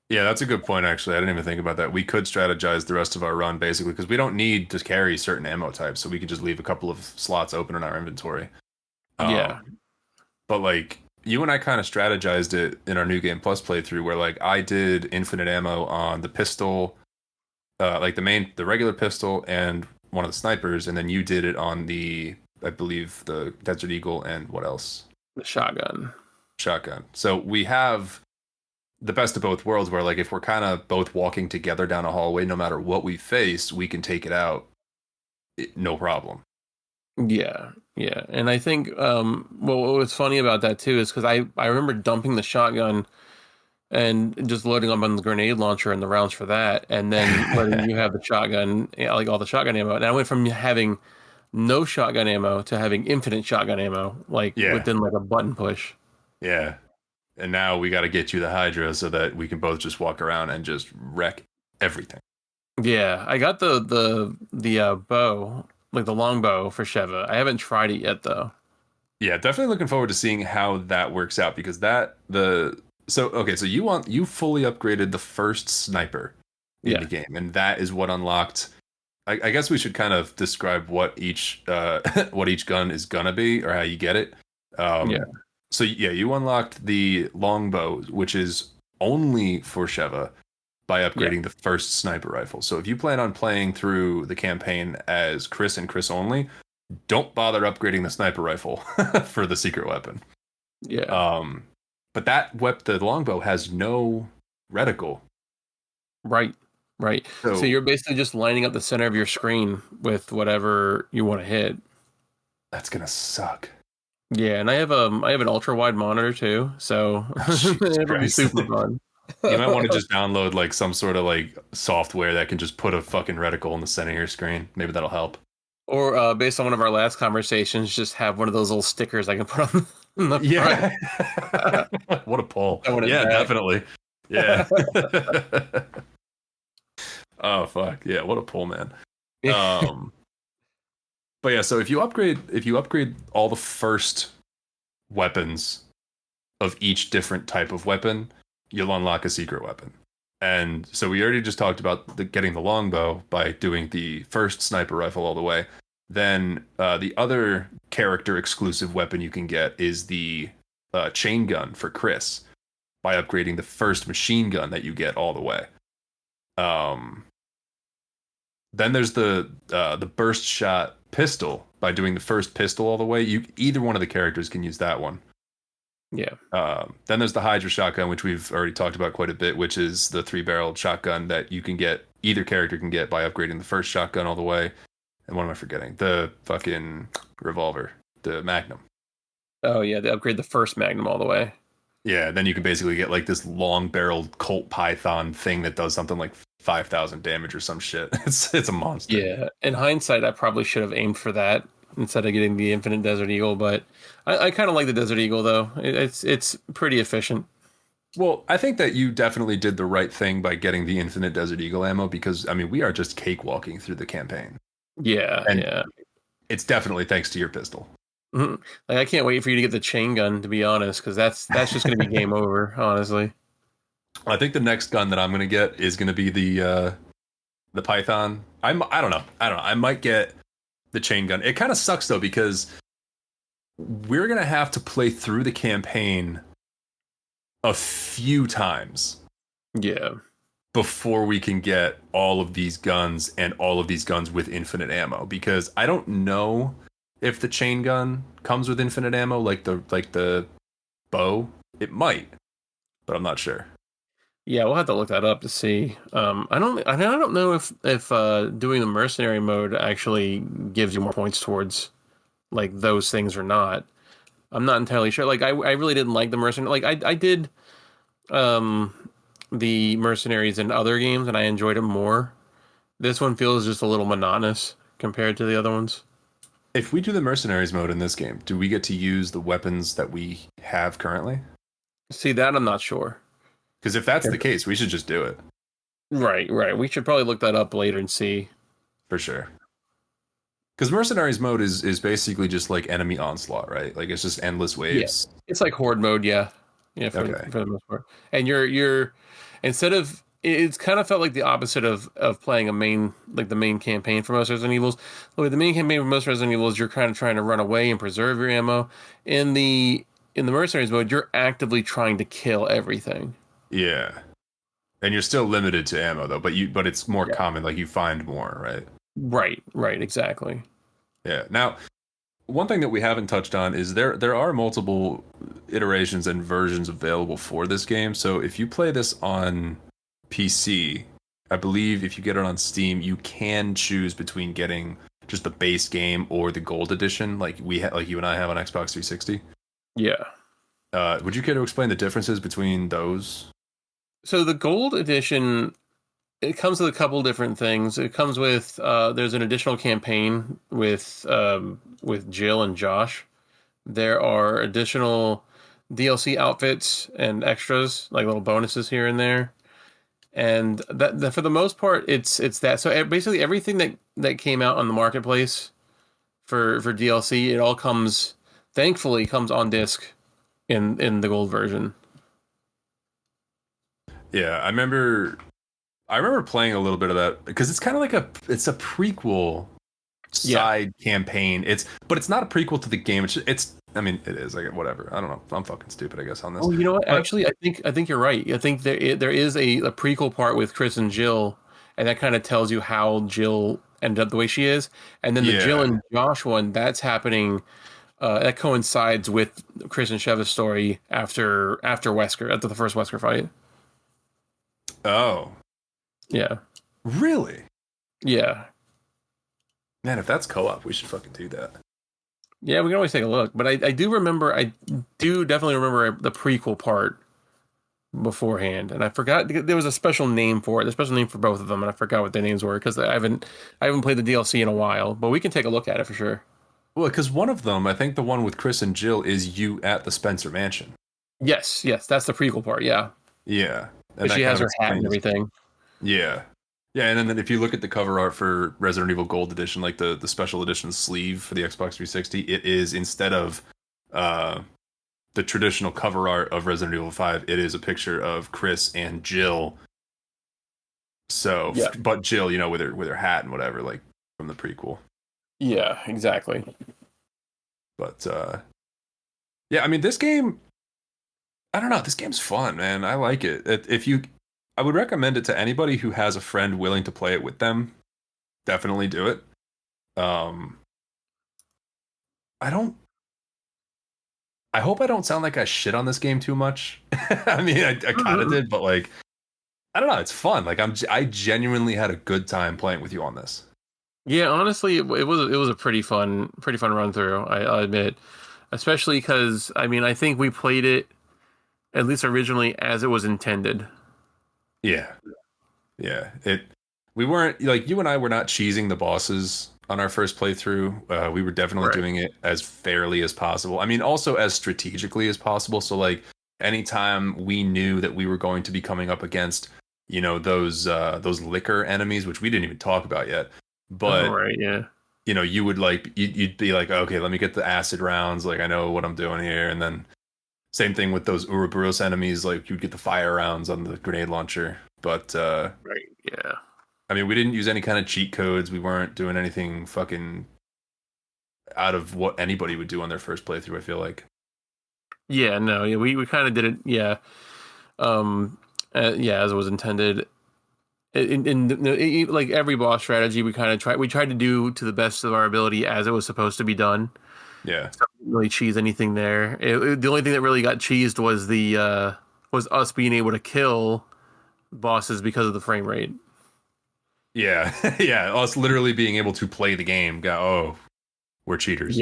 Yeah, that's a good point, actually. I didn't even think about that. We could strategize the rest of our run, basically, because we don't need to carry certain ammo types, so we could just leave a couple of slots open in our inventory. Yeah. But, like, you and I kind of strategized it in our New Game Plus playthrough, where like I did infinite ammo on the pistol, like the regular pistol and one of the snipers, and then you did it on I believe the Desert Eagle and what else? The shotgun. Shotgun. So we have the best of both worlds, where like if we're kind of both walking together down a hallway, no matter what we face, we can take it out, no problem. Yeah, yeah, and I think well, what was funny about that too is because I remember dumping the shotgun and just loading up on the grenade launcher and the rounds for that, and then letting you have the shotgun, like all the shotgun ammo. And I went from having no shotgun ammo to having infinite shotgun ammo, like within like a button push. Yeah. And now we got to get you the Hydra so that we can both just walk around and just wreck everything. Yeah, I got the bow, like the longbow for Sheva. I haven't tried it yet though. Yeah, definitely looking forward to seeing how that works out, because so you fully upgraded the first sniper in the game, and that is what unlocked. I guess we should kind of describe what each gun is gonna be, or how you get it. So yeah, you unlocked the longbow, which is only for Sheva, by upgrading the first sniper rifle. So if you plan on playing through the campaign as Chris and Chris only, don't bother upgrading the sniper rifle for the secret weapon. Yeah. But the longbow has no reticle. Right. So you're basically just lining up the center of your screen with whatever you want to hit. That's gonna suck. Yeah, and I have an ultra wide monitor too, so it would be super fun. You might want to just download like some sort of like software that can just put a fucking reticle in the center of your screen. Maybe that'll help. Or based on one of our last conversations, just have one of those little stickers I can put on the front. What a pull. Yeah, definitely. Yeah. Oh fuck. Yeah, what a pull, man. But yeah, so if you upgrade all the first weapons of each different type of weapon, you'll unlock a secret weapon. And so we already just talked about getting the longbow by doing the first sniper rifle all the way. Then the other character exclusive weapon you can get is the chain gun for Chris, by upgrading the first machine gun that you get all the way. Then there's the burst shot pistol, by doing the first pistol all the way. Either one of the characters can use that one. Yeah. Then there's the Hydra shotgun, which we've already talked about quite a bit, which is the 3-barreled shotgun that you can get, either character can get, by upgrading the first shotgun all the way. And what am I forgetting? The fucking revolver, the Magnum. Oh yeah, they upgrade the first Magnum all the way. Yeah, then you can basically get like this long-barreled Colt Python thing that does something like 5,000 damage or some shit. It's a monster. Yeah, in hindsight, I probably should have aimed for that instead of getting the Infinite Desert Eagle, but I kind of like the Desert Eagle though. It's pretty efficient. Well, I think that you definitely did the right thing by getting the Infinite Desert Eagle ammo, because I mean we are just cakewalking through the campaign. Yeah, it's definitely thanks to your pistol. Mm-hmm. Like I can't wait for you to get the chain gun, to be honest, because that's just going to be game over, honestly. I think the next gun that I'm going to get is going to be the Python. I don't know. I might get the chain gun. It kind of sucks though, because we're going to have to play through the campaign a few times. Yeah. Before we can get all of these guns, and all of these guns with infinite ammo, because I don't know if the chain gun comes with infinite ammo like the bow. It might, but I'm not sure. Yeah, we'll have to look that up to see. I don't know if doing the mercenary mode actually gives you more points towards like those things or not. I'm not entirely sure. Like I really didn't like the mercenary. Like I did the mercenaries in other games and I enjoyed it more. This one feels just a little monotonous compared to the other ones. If we do the mercenaries mode in this game, do we get to use the weapons that we have currently? See, that I'm not sure. Because if that's the case, we should just do it. Right. We should probably look that up later and see. For sure. Because mercenaries mode is basically just like enemy onslaught, right? Like it's just endless waves. Yeah. It's like horde mode, yeah. Yeah, for the most part. And you're instead of, it's kind of felt like the opposite of playing the main campaign for most Resident Evils. The main campaign for most Resident Evils, you're kind of trying to run away and preserve your ammo. In the in the mercenaries mode, you're actively trying to kill everything. Yeah. And you're still limited to ammo though, but it's more Yeah. common, like you find more, right? Right, exactly. Yeah. Now, one thing that we haven't touched on is there are multiple iterations and versions available for this game. So if you play this on PC, I believe if you get it on Steam, you can choose between getting just the base game or the gold edition, like like you and I have on Xbox 360. Yeah. Would you care to explain the differences between those? So the gold edition, it comes with a couple different things. It comes with there's an additional campaign with Jill and Josh. There are additional DLC outfits and extras, like little bonuses here and there. And that for the most part, it's that. So basically, everything that came out on the marketplace for DLC, it all thankfully comes on disc in the gold version. Yeah, I remember playing a little bit of that because it's kind of like it's a prequel side campaign. But it's not a prequel to the game. It's I mean, it is. Like whatever. I don't know. I'm fucking stupid, I guess, on this. Oh, you know what? Actually, I think you're right. I think there is a prequel part with Chris and Jill, and that kind of tells you how Jill ended up the way she is. And then the Jill and Josh one, that's happening. That coincides with Chris and Sheva's story after Wesker, after the first Wesker fight. Oh, yeah. Really? Yeah. Man, if that's co-op, we should fucking do that. Yeah, we can always take a look. But I do definitely remember the prequel part beforehand. And I forgot, there was a special name for it. There's a special name for both of them, and I forgot what their names were because I haven't played the DLC in a while. But we can take a look at it for sure. Well, because one of them, I think the one with Chris and Jill, is you at the Spencer Mansion. Yes, that's the prequel part, yeah. Yeah. And she has her hat and everything. Yeah. Yeah, and then if you look at the cover art for Resident Evil Gold Edition, like the special edition sleeve for the Xbox 360, it is, instead of the traditional cover art of Resident Evil 5, it is a picture of Chris and Jill. So, yeah. But Jill, you know, with her hat and whatever, like from the prequel. Yeah, exactly. But yeah, I mean, this game, I don't know, this game's fun, man. I like it. I would recommend it to anybody who has a friend willing to play it with them. Definitely do it. I hope I don't sound like I shit on this game too much. I mean, I kind of did, but like, I don't know. It's fun. Like, I genuinely had a good time playing with you on this. Yeah, honestly, it was a pretty fun run through. I'll admit, especially because I mean, I think we played it at least originally as it was intended. Yeah. We weren't, like, you and I were not cheesing the bosses on our first playthrough. We were definitely doing it as fairly as possible. I mean, also as strategically as possible. So, like, anytime we knew that we were going to be coming up against, you know, those liquor enemies, which we didn't even talk about yet. But, you know, you would you'd be like, okay, let me get the acid rounds. Like, I know what I'm doing here. And then same thing with those Ouroboros enemies. Like, you'd get the fire rounds on the grenade launcher. But, I mean, we didn't use any kind of cheat codes. We weren't doing anything fucking out of what anybody would do on their first playthrough, I feel like. Yeah, no, yeah, we kind of did it, yeah. As it was intended. In like every boss strategy, we tried to do to the best of our ability as it was supposed to be done. Yeah. So we didn't really cheese anything there. The only thing that really got cheesed was us being able to kill bosses because of the frame rate. Yeah. Yeah, us literally being able to play the game. We're cheaters.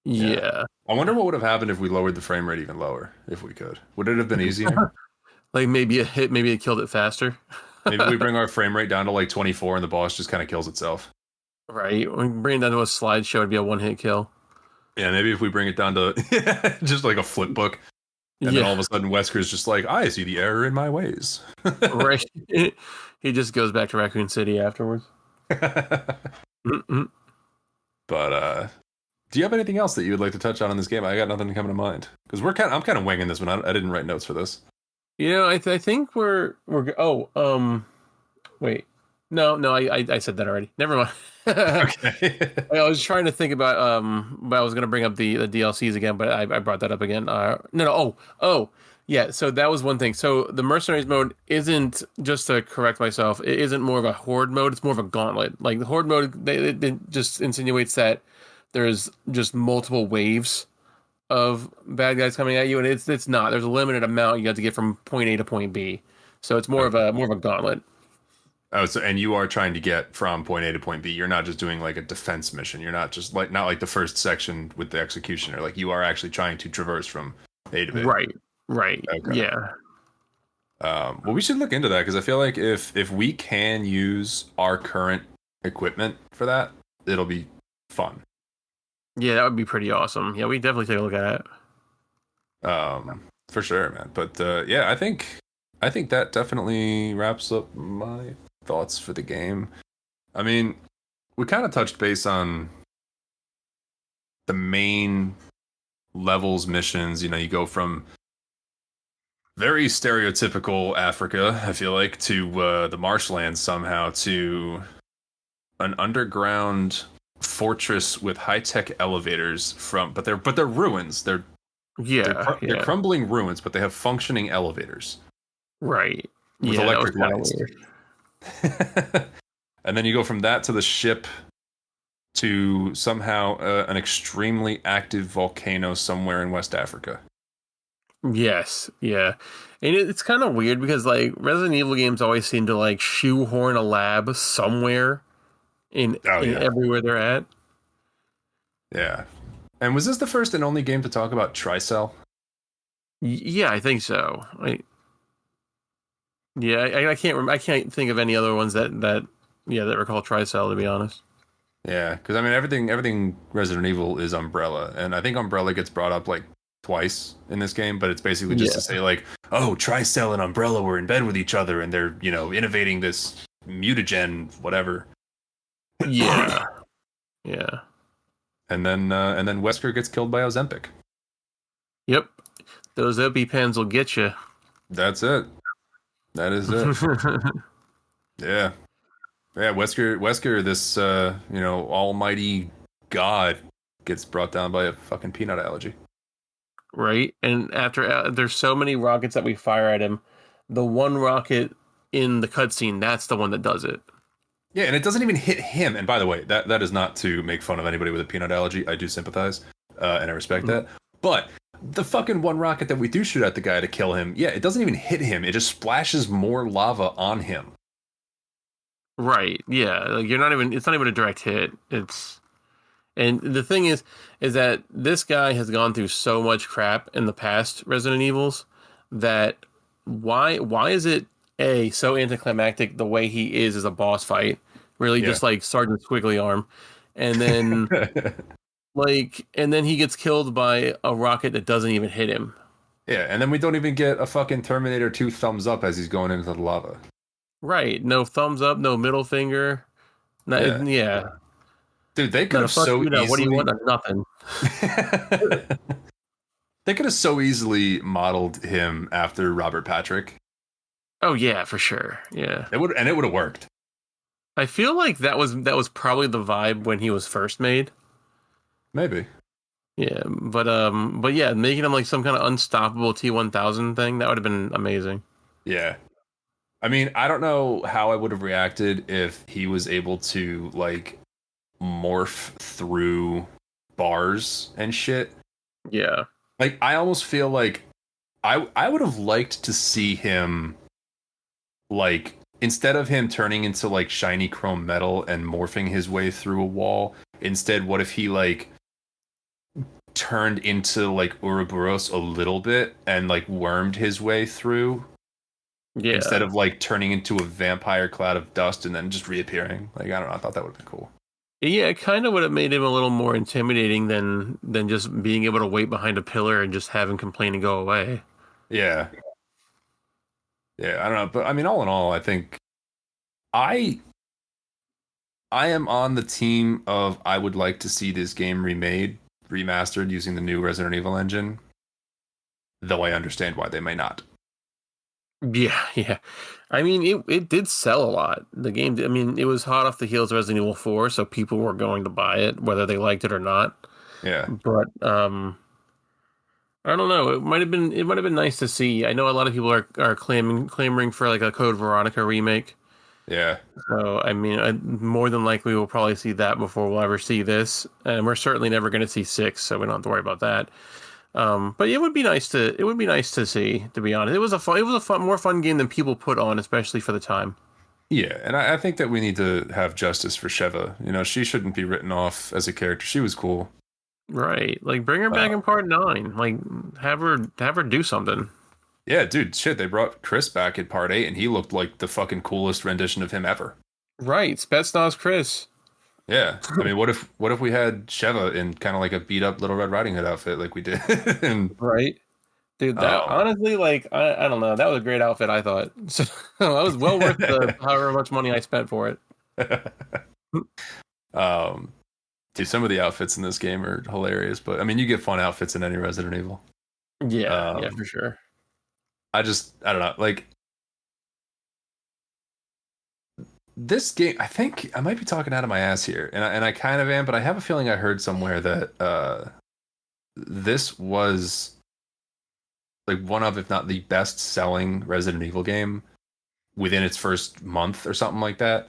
Yeah. I wonder what would have happened if we lowered the frame rate even lower, if we could. Would it have been easier? Like maybe it killed it faster. Maybe we bring our frame rate down to like 24 and the boss just kind of kills itself. Right. We bring it down to a slideshow, it'd be a one-hit kill. Yeah, maybe if we bring it down to just like a flip book. And then all of a sudden Wesker's just like, I see the error in my ways. Right. He just goes back to Raccoon City afterwards. But do you have anything else that you would like to touch on in this game? I got nothing coming to mind. Because I'm kind of winging this one. I didn't write notes for this. You know, I think we're wait. No, I said that already. Never mind. Okay. I was trying to think about but I was gonna bring up the DLCs again, but I brought that up again. No, oh yeah. So that was one thing. So the mercenaries mode isn't, just to correct myself, it isn't more of a horde mode. It's more of a gauntlet. Like the horde mode, it just insinuates that there's just multiple waves of bad guys coming at you, and it's not. There's a limited amount you have to get from point A to point B. So it's more of a gauntlet. Oh, so and you are trying to get from point A to point B. You're not just doing like a defense mission. You're not just like not like the first section with the executioner. Like you are actually trying to traverse from A to B. Right. Okay. Yeah. Well, we should look into that because I feel like if we can use our current equipment for that, it'll be fun. Yeah, that would be pretty awesome. Yeah, we definitely take a look at it. For sure, man. But yeah, I think that definitely wraps up my thoughts for the game. I mean, we kind of touched base on the main levels missions. You know, you go from very stereotypical Africa, I feel like, to the marshlands somehow, to an underground fortress with high-tech elevators but they're ruins. They're crumbling ruins, but they have functioning elevators. Right. With electric lights. And then you go from that to the ship to somehow an extremely active volcano somewhere in West Africa. Yes, yeah. And it's kind of weird because like Resident Evil games always seem to like shoehorn a lab somewhere in everywhere they're at. Yeah. And was this the first and only game to talk about Tricell? Yeah, I think so. I can't I can't think of any other ones that were called Tricell, to be honest. Yeah, because I mean everything Resident Evil is Umbrella, and I think Umbrella gets brought up like twice in this game, but it's basically just to say like, oh, Tricell and Umbrella were in bed with each other, and they're innovating this mutagen whatever. Yeah, yeah. And then Wesker gets killed by Ozempic. Yep, those EpiPens will get you. That's it. That is it. Yeah. Yeah, Wesker, this almighty god, gets brought down by a fucking peanut allergy. Right, and after there's so many rockets that we fire at him, the one rocket in the cutscene, that's the one that does it. Yeah, and it doesn't even hit him. And by the way, that is not to make fun of anybody with a peanut allergy. I do sympathize, and I respect that. But the fucking one rocket that we do shoot at the guy to kill him, yeah, it doesn't even hit him. It just splashes more lava on him. Right. Yeah. Like it's not even a direct hit. And the thing is that this guy has gone through so much crap in the past Resident Evils that why is it so anticlimactic the way he is as a boss fight? Really just like Sergeant Squiggly Arm. And then and then he gets killed by a rocket that doesn't even hit him. Yeah, and then we don't even get a fucking Terminator 2 thumbs up as he's going into the lava. Right. No thumbs up, no middle finger. Yeah. Dude, they could have so easily... What do you want? Nothing. They could have so easily modeled him after Robert Patrick. Oh yeah, for sure. Yeah. It would have worked. I feel like that was probably the vibe when he was first made. Maybe. Yeah, but yeah, making him like some kind of unstoppable T-1000 thing, that would have been amazing. Yeah. I mean, I don't know how I would have reacted if he was able to like morph through bars and shit. Yeah. Like I almost feel like I would have liked to see him like instead of him turning into like shiny chrome metal and morphing his way through a wall, instead what if he like turned into like Ouroboros a little bit and like wormed his way through? Yeah. Instead of like turning into a vampire cloud of dust and then just reappearing. Like, I don't know, I thought that would have been cool. Yeah, it kind of would have made him a little more intimidating than just being able to wait behind a pillar and just have him complain and go away. Yeah. Yeah, I don't know. But I mean, all in all, I think I am on the team of I would like to see this game remastered using the new Resident Evil engine. Though I understand why they may not. Yeah, yeah. I mean, it did sell a lot. The game, I mean, it was hot off the heels of Resident Evil 4, so people were going to buy it, whether they liked it or not. Yeah, But I don't know. It might have been nice to see. I know a lot of people are clamoring for like a Code Veronica remake. yeah. So I mean, more than likely we'll probably see that before we'll ever see this, and we're certainly never going to see 6, so we don't have to worry about that. But it would be nice to see. To be honest, it was a fun, more fun game than people put on, especially for the time. Yeah, and I think that we need to have justice for Sheva. You know, she shouldn't be written off as a character. She was cool. Right, like bring her back in part 9. Like have her do something. Yeah, dude, shit, they brought Chris back in part 8 and he looked like the fucking coolest rendition of him ever. Right, Spetsnaz Chris. Yeah. I mean, what if we had Sheva in kind of like a beat up Little Red Riding Hood outfit like we did? And Right, dude. That honestly, like I don't know. That was a great outfit. I thought so. That was well worth the however much money I spent for it. um dude, some of the outfits in this game are hilarious, but I mean, you get fun outfits in any Resident Evil. Yeah, yeah, for sure. I don't know, like this game, I think I might be talking out of my ass here, and I kind of am, but I have a feeling I heard somewhere that this was like one of, if not the best selling Resident Evil game within its first month or something like that.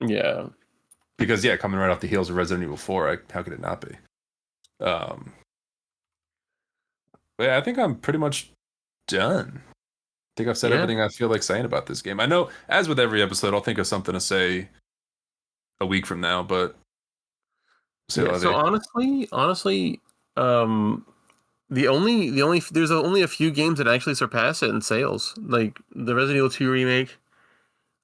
Yeah. Because yeah, coming right off the heels of Resident Evil 4, how could it not be? But yeah, I think I'm pretty much done. I think I've said everything I feel like saying about this game. I know, as with every episode, I'll think of something to say a week from now, but yeah, so honestly, there's only a few games that actually surpass it in sales. Like the Resident Evil 2 remake,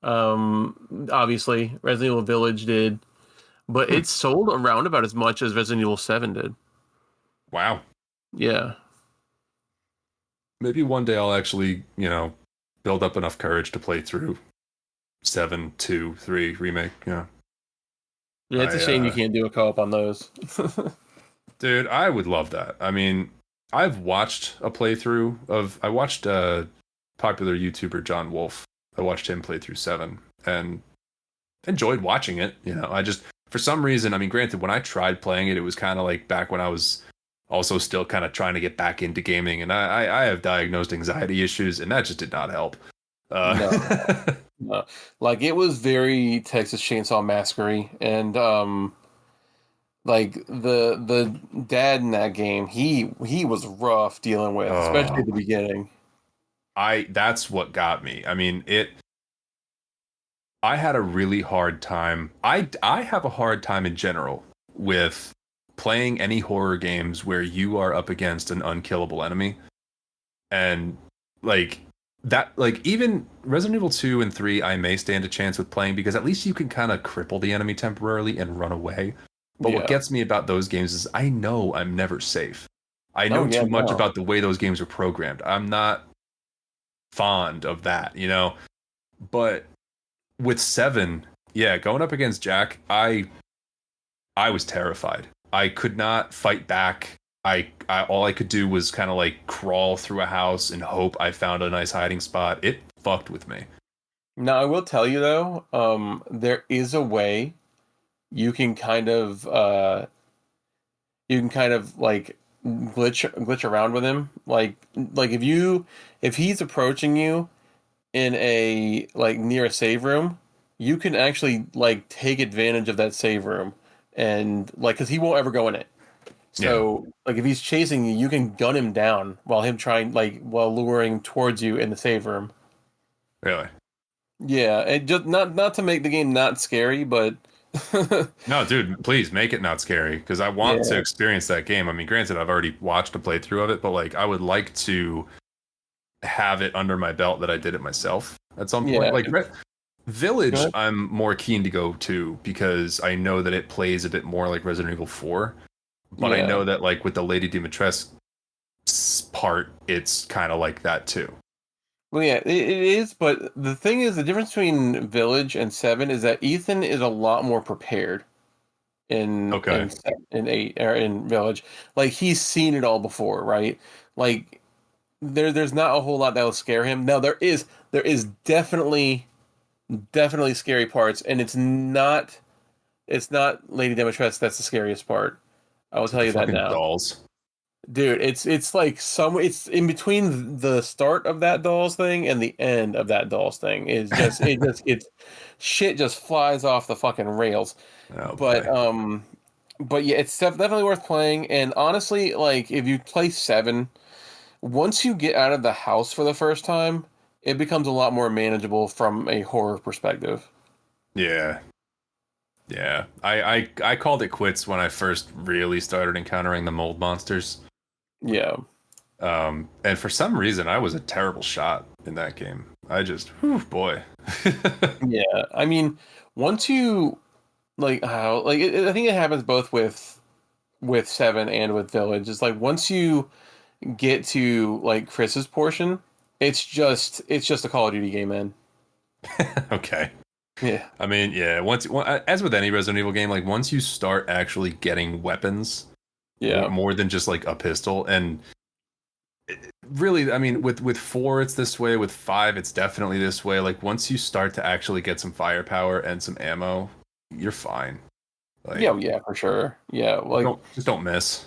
obviously Resident Evil Village did, but it sold around about as much as Resident Evil 7 did. Wow. Yeah. Maybe one day I'll actually, build up enough courage to play through 7, 2, 3 remake. Yeah. Yeah, it's a shame you can't do a co-op on those. Dude, I would love that. I mean, I've watched a playthrough I watched popular YouTuber John Wolf. I watched him play through 7 and enjoyed watching it. I just, for some reason, I mean, granted, when I tried playing it, it was kind of like back when I was also still kind of trying to get back into gaming, and I have diagnosed anxiety issues, and that just did not help. No. Like it was very Texas Chainsaw Massacre, and like the dad in that game, he was rough dealing with, especially at the beginning. That's what got me. I mean, I had a really hard time. I have a hard time in general with playing any horror games where you are up against an unkillable enemy. And like that, like even Resident Evil 2 and 3, I may stand a chance with playing because at least you can kind of cripple the enemy temporarily and run away. But what gets me about those games is I know I'm never safe. I know too much about the way those games are programmed. I'm not fond of that, But with 7, going up against Jack, I was terrified. I could not fight back. I all I could do was kind of like crawl through a house and hope I found a nice hiding spot. It fucked with me. Now I will tell you though, there is a way you can kind of like glitch around with him. Like if he's approaching you in a like near a save room, you can actually like take advantage of that save room. And like, because he won't ever go in it. So like, if he's chasing you, you can gun him down while luring towards you in the save room. Really? Yeah, it just not to make the game not scary, but no, dude, please make it not scary because I want to experience that game. I mean, granted, I've already watched a playthrough of it, but like, I would like to have it under my belt that I did it myself at some point. Like Village, I'm more keen to go to because I know that it plays a bit more like Resident Evil 4. But I know that like with the Lady Dimitrescu part, it's kind of like that too. Well, yeah, it is. But the thing is, the difference between Village and 7 is that Ethan is a lot more prepared in 8 or in Village. Like he's seen it all before, right? Like there's not a whole lot that will scare him. Now there is there is definitely scary parts, and it's not Lady Demetress that's the scariest part. I will tell The you that fucking now. dolls. Dude, it's like it's in between the start of that dolls thing and the end of that dolls thing. Is just it's shit just flies off the fucking rails. Oh But boy. but yeah, it's definitely worth playing. And honestly, like if you play 7, once you get out of the house for the first time, it becomes a lot more manageable from a horror perspective. Yeah. Yeah. I called it quits when I first really started encountering the mold monsters. Yeah. And for some reason I was a terrible shot in that game. I just, whew, boy. Yeah. I mean, once you like how like I think it happens both with 7 and with Village. It's like once you get to like Chris's portion, it's just a Call of Duty game, man. Okay. Yeah. I mean, yeah, as with any Resident Evil game, like once you start actually getting weapons, Yeah. more than just like a pistol, and really, I mean, with 4 it's this way, with 5 it's definitely this way. Like once you start to actually get some firepower and some ammo, you're fine. Like Yeah, yeah, for sure. Yeah, like don't miss.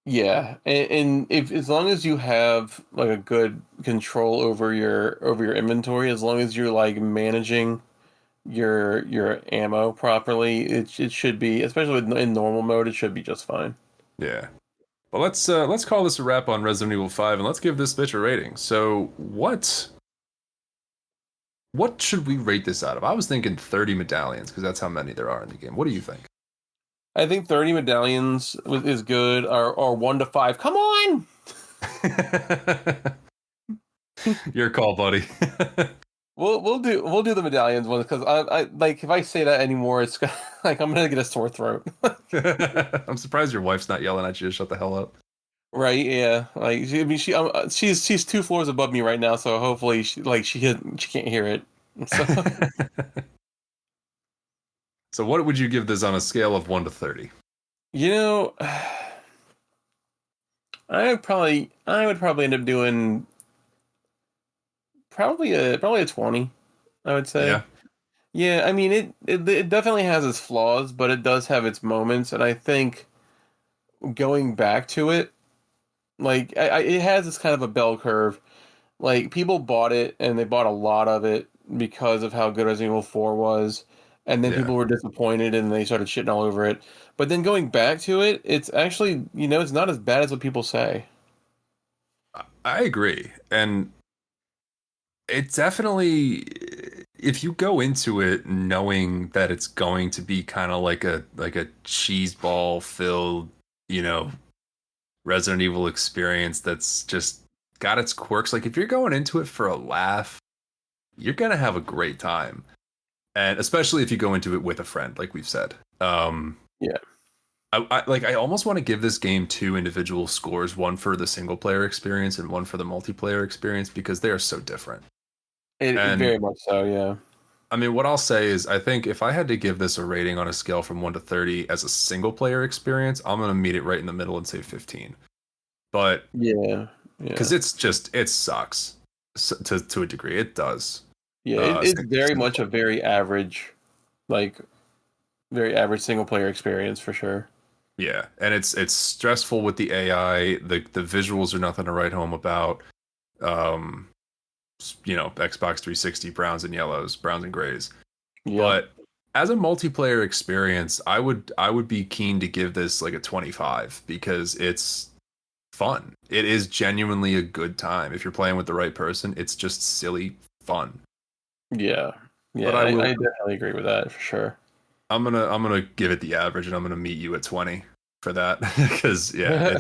yeah, and if as long as you have like a good control over your inventory, as long as you're like managing your ammo properly, it should be, especially in normal mode, it should be just fine. Yeah. Well, let's call this a wrap on Resident Evil 5 and let's give this bitch a rating. So, what should we rate this out of? I was thinking 30 medallions because that's how many there are in the game. What do you think? I think 30 medallions is good, or 1 to 5. Come on. Your call, buddy. We'll do the medallions one because I like if I say that anymore, it's like I'm gonna get a sore throat. I'm surprised your wife's not yelling at you to shut the hell up. Right? Yeah. Like I mean, she's 2 floors above me right now, so hopefully she can't hear it. So So, what would you give this on a scale of 1 to 30? you know, I would probably end up doing probably a 20. I would say. Yeah. Yeah. I mean it definitely has its flaws, but it does have its moments, and I think going back to it, like it has this kind of a bell curve. Like people bought it and they bought a lot of it because of how good Resident Evil 4 was, and then Yeah. people were disappointed and they started shitting all over it. But then going back to it, it's actually, it's not as bad as what people say. I agree. And it definitely, if you go into it knowing that it's going to be kind of like a cheese ball filled, you know, Resident Evil experience that's just got its quirks. Like if you're going into it for a laugh, you're gonna have a great time, and especially if you go into it with a friend, like we've said. Yeah. I almost want to give this game 2 individual scores, one for the single player experience and one for the multiplayer experience, because they are so different. It And very much so, yeah. I mean, what I'll say is, I think if I had to give this a rating on a scale from 1 to 30 as a single player experience, I'm going to meet it right in the middle and say 15. But Yeah. Yeah. because it sucks to a degree. It does. Yeah, it's very Single much a like very average single player experience for sure. Yeah, and it's stressful with the AI. The visuals are nothing to write home about. Xbox 360 browns and yellows, browns and grays. Yeah. But as a multiplayer experience, I would be keen to give this like a 25 because it's fun. It is genuinely a good time. If you're playing with the right person, it's just silly fun. Yeah. Yeah, But I definitely agree with that for sure. I'm gonna give it the average, and I'm gonna meet you at 20 for that because yeah,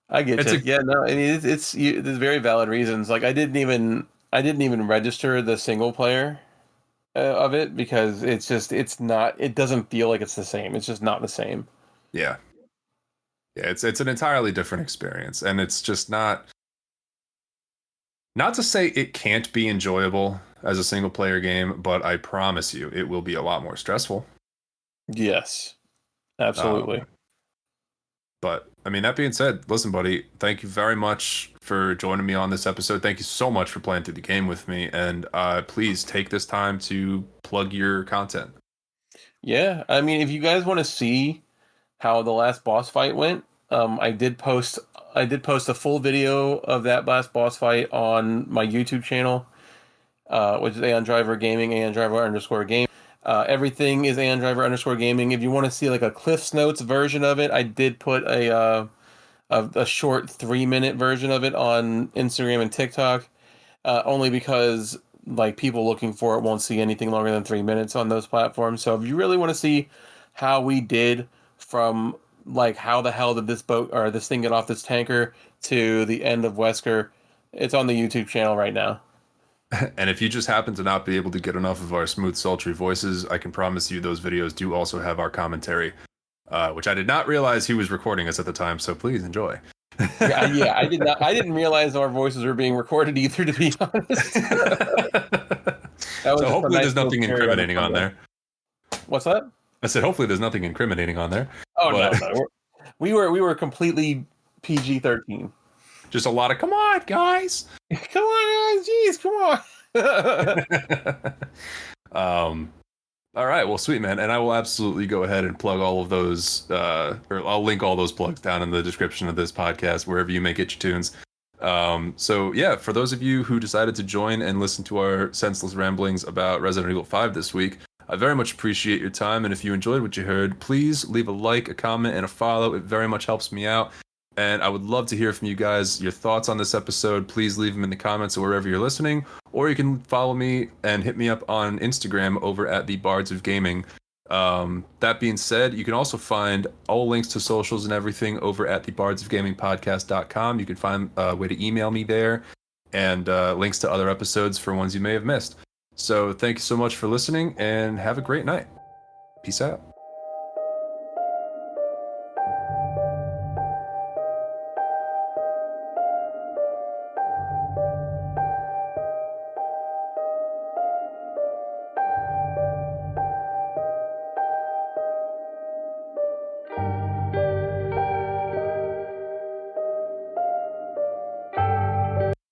I get it's you. Yeah, no, I mean there's very valid reasons. Like I didn't even register the single player of it because it doesn't feel like it's the same. It's just not the same. yeah. It's an entirely different experience, and it's just not to say it can't be enjoyable as a single player game, but I promise you it will be a lot more stressful. Yes, absolutely. But I mean, that being said, listen, buddy, thank you very much for joining me on this episode. Thank you so much for playing through the game with me, and please take this time to plug your content. Yeah, I mean, if you guys want to see how the last boss fight went, I did post a full video of that last boss fight on my YouTube channel, which is Aeon Driver Gaming, Aeon Driver _ game. Everything is Aeon Driver _ gaming. If you want to see like a Cliff's Notes version of it, I did put a short 3-minute version of it on Instagram and TikTok, only because like people looking for it won't see anything longer than 3 minutes on those platforms. So if you really want to see how we did from like how the hell did this boat or this thing get off this tanker to the end of Wesker, it's on the YouTube channel right now. And if you just happen to not be able to get enough of our smooth, sultry voices, I can promise you those videos do also have our commentary, which I did not realize he was recording us at the time. So please enjoy. Yeah, I did not. I didn't realize our voices were being recorded either, to be honest. So hopefully there's nothing incriminating on there. What's that? I said hopefully there's nothing incriminating on there. Oh no. We were completely PG-13. Just a lot of come on, guys. Come on, guys. Jeez, come on. All right. Well, sweet, man. And I will absolutely go ahead and plug all of those, or I'll link all those plugs down in the description of this podcast, wherever you may get your tunes. So yeah, for those of you who decided to join and listen to our senseless ramblings about Resident Evil 5 this week, I very much appreciate your time. And if you enjoyed what you heard, please leave a like, a comment, and a follow. It very much helps me out. And I would love to hear from you guys, your thoughts on this episode. Please leave them in the comments or wherever you're listening. Or you can follow me and hit me up on Instagram over at the Bards of Gaming. That being said, you can also find all links to socials and everything over at the bardsofgamingpodcast.com. You can find a way to email me there and links to other episodes for ones you may have missed. So thank you so much for listening and have a great night. Peace out.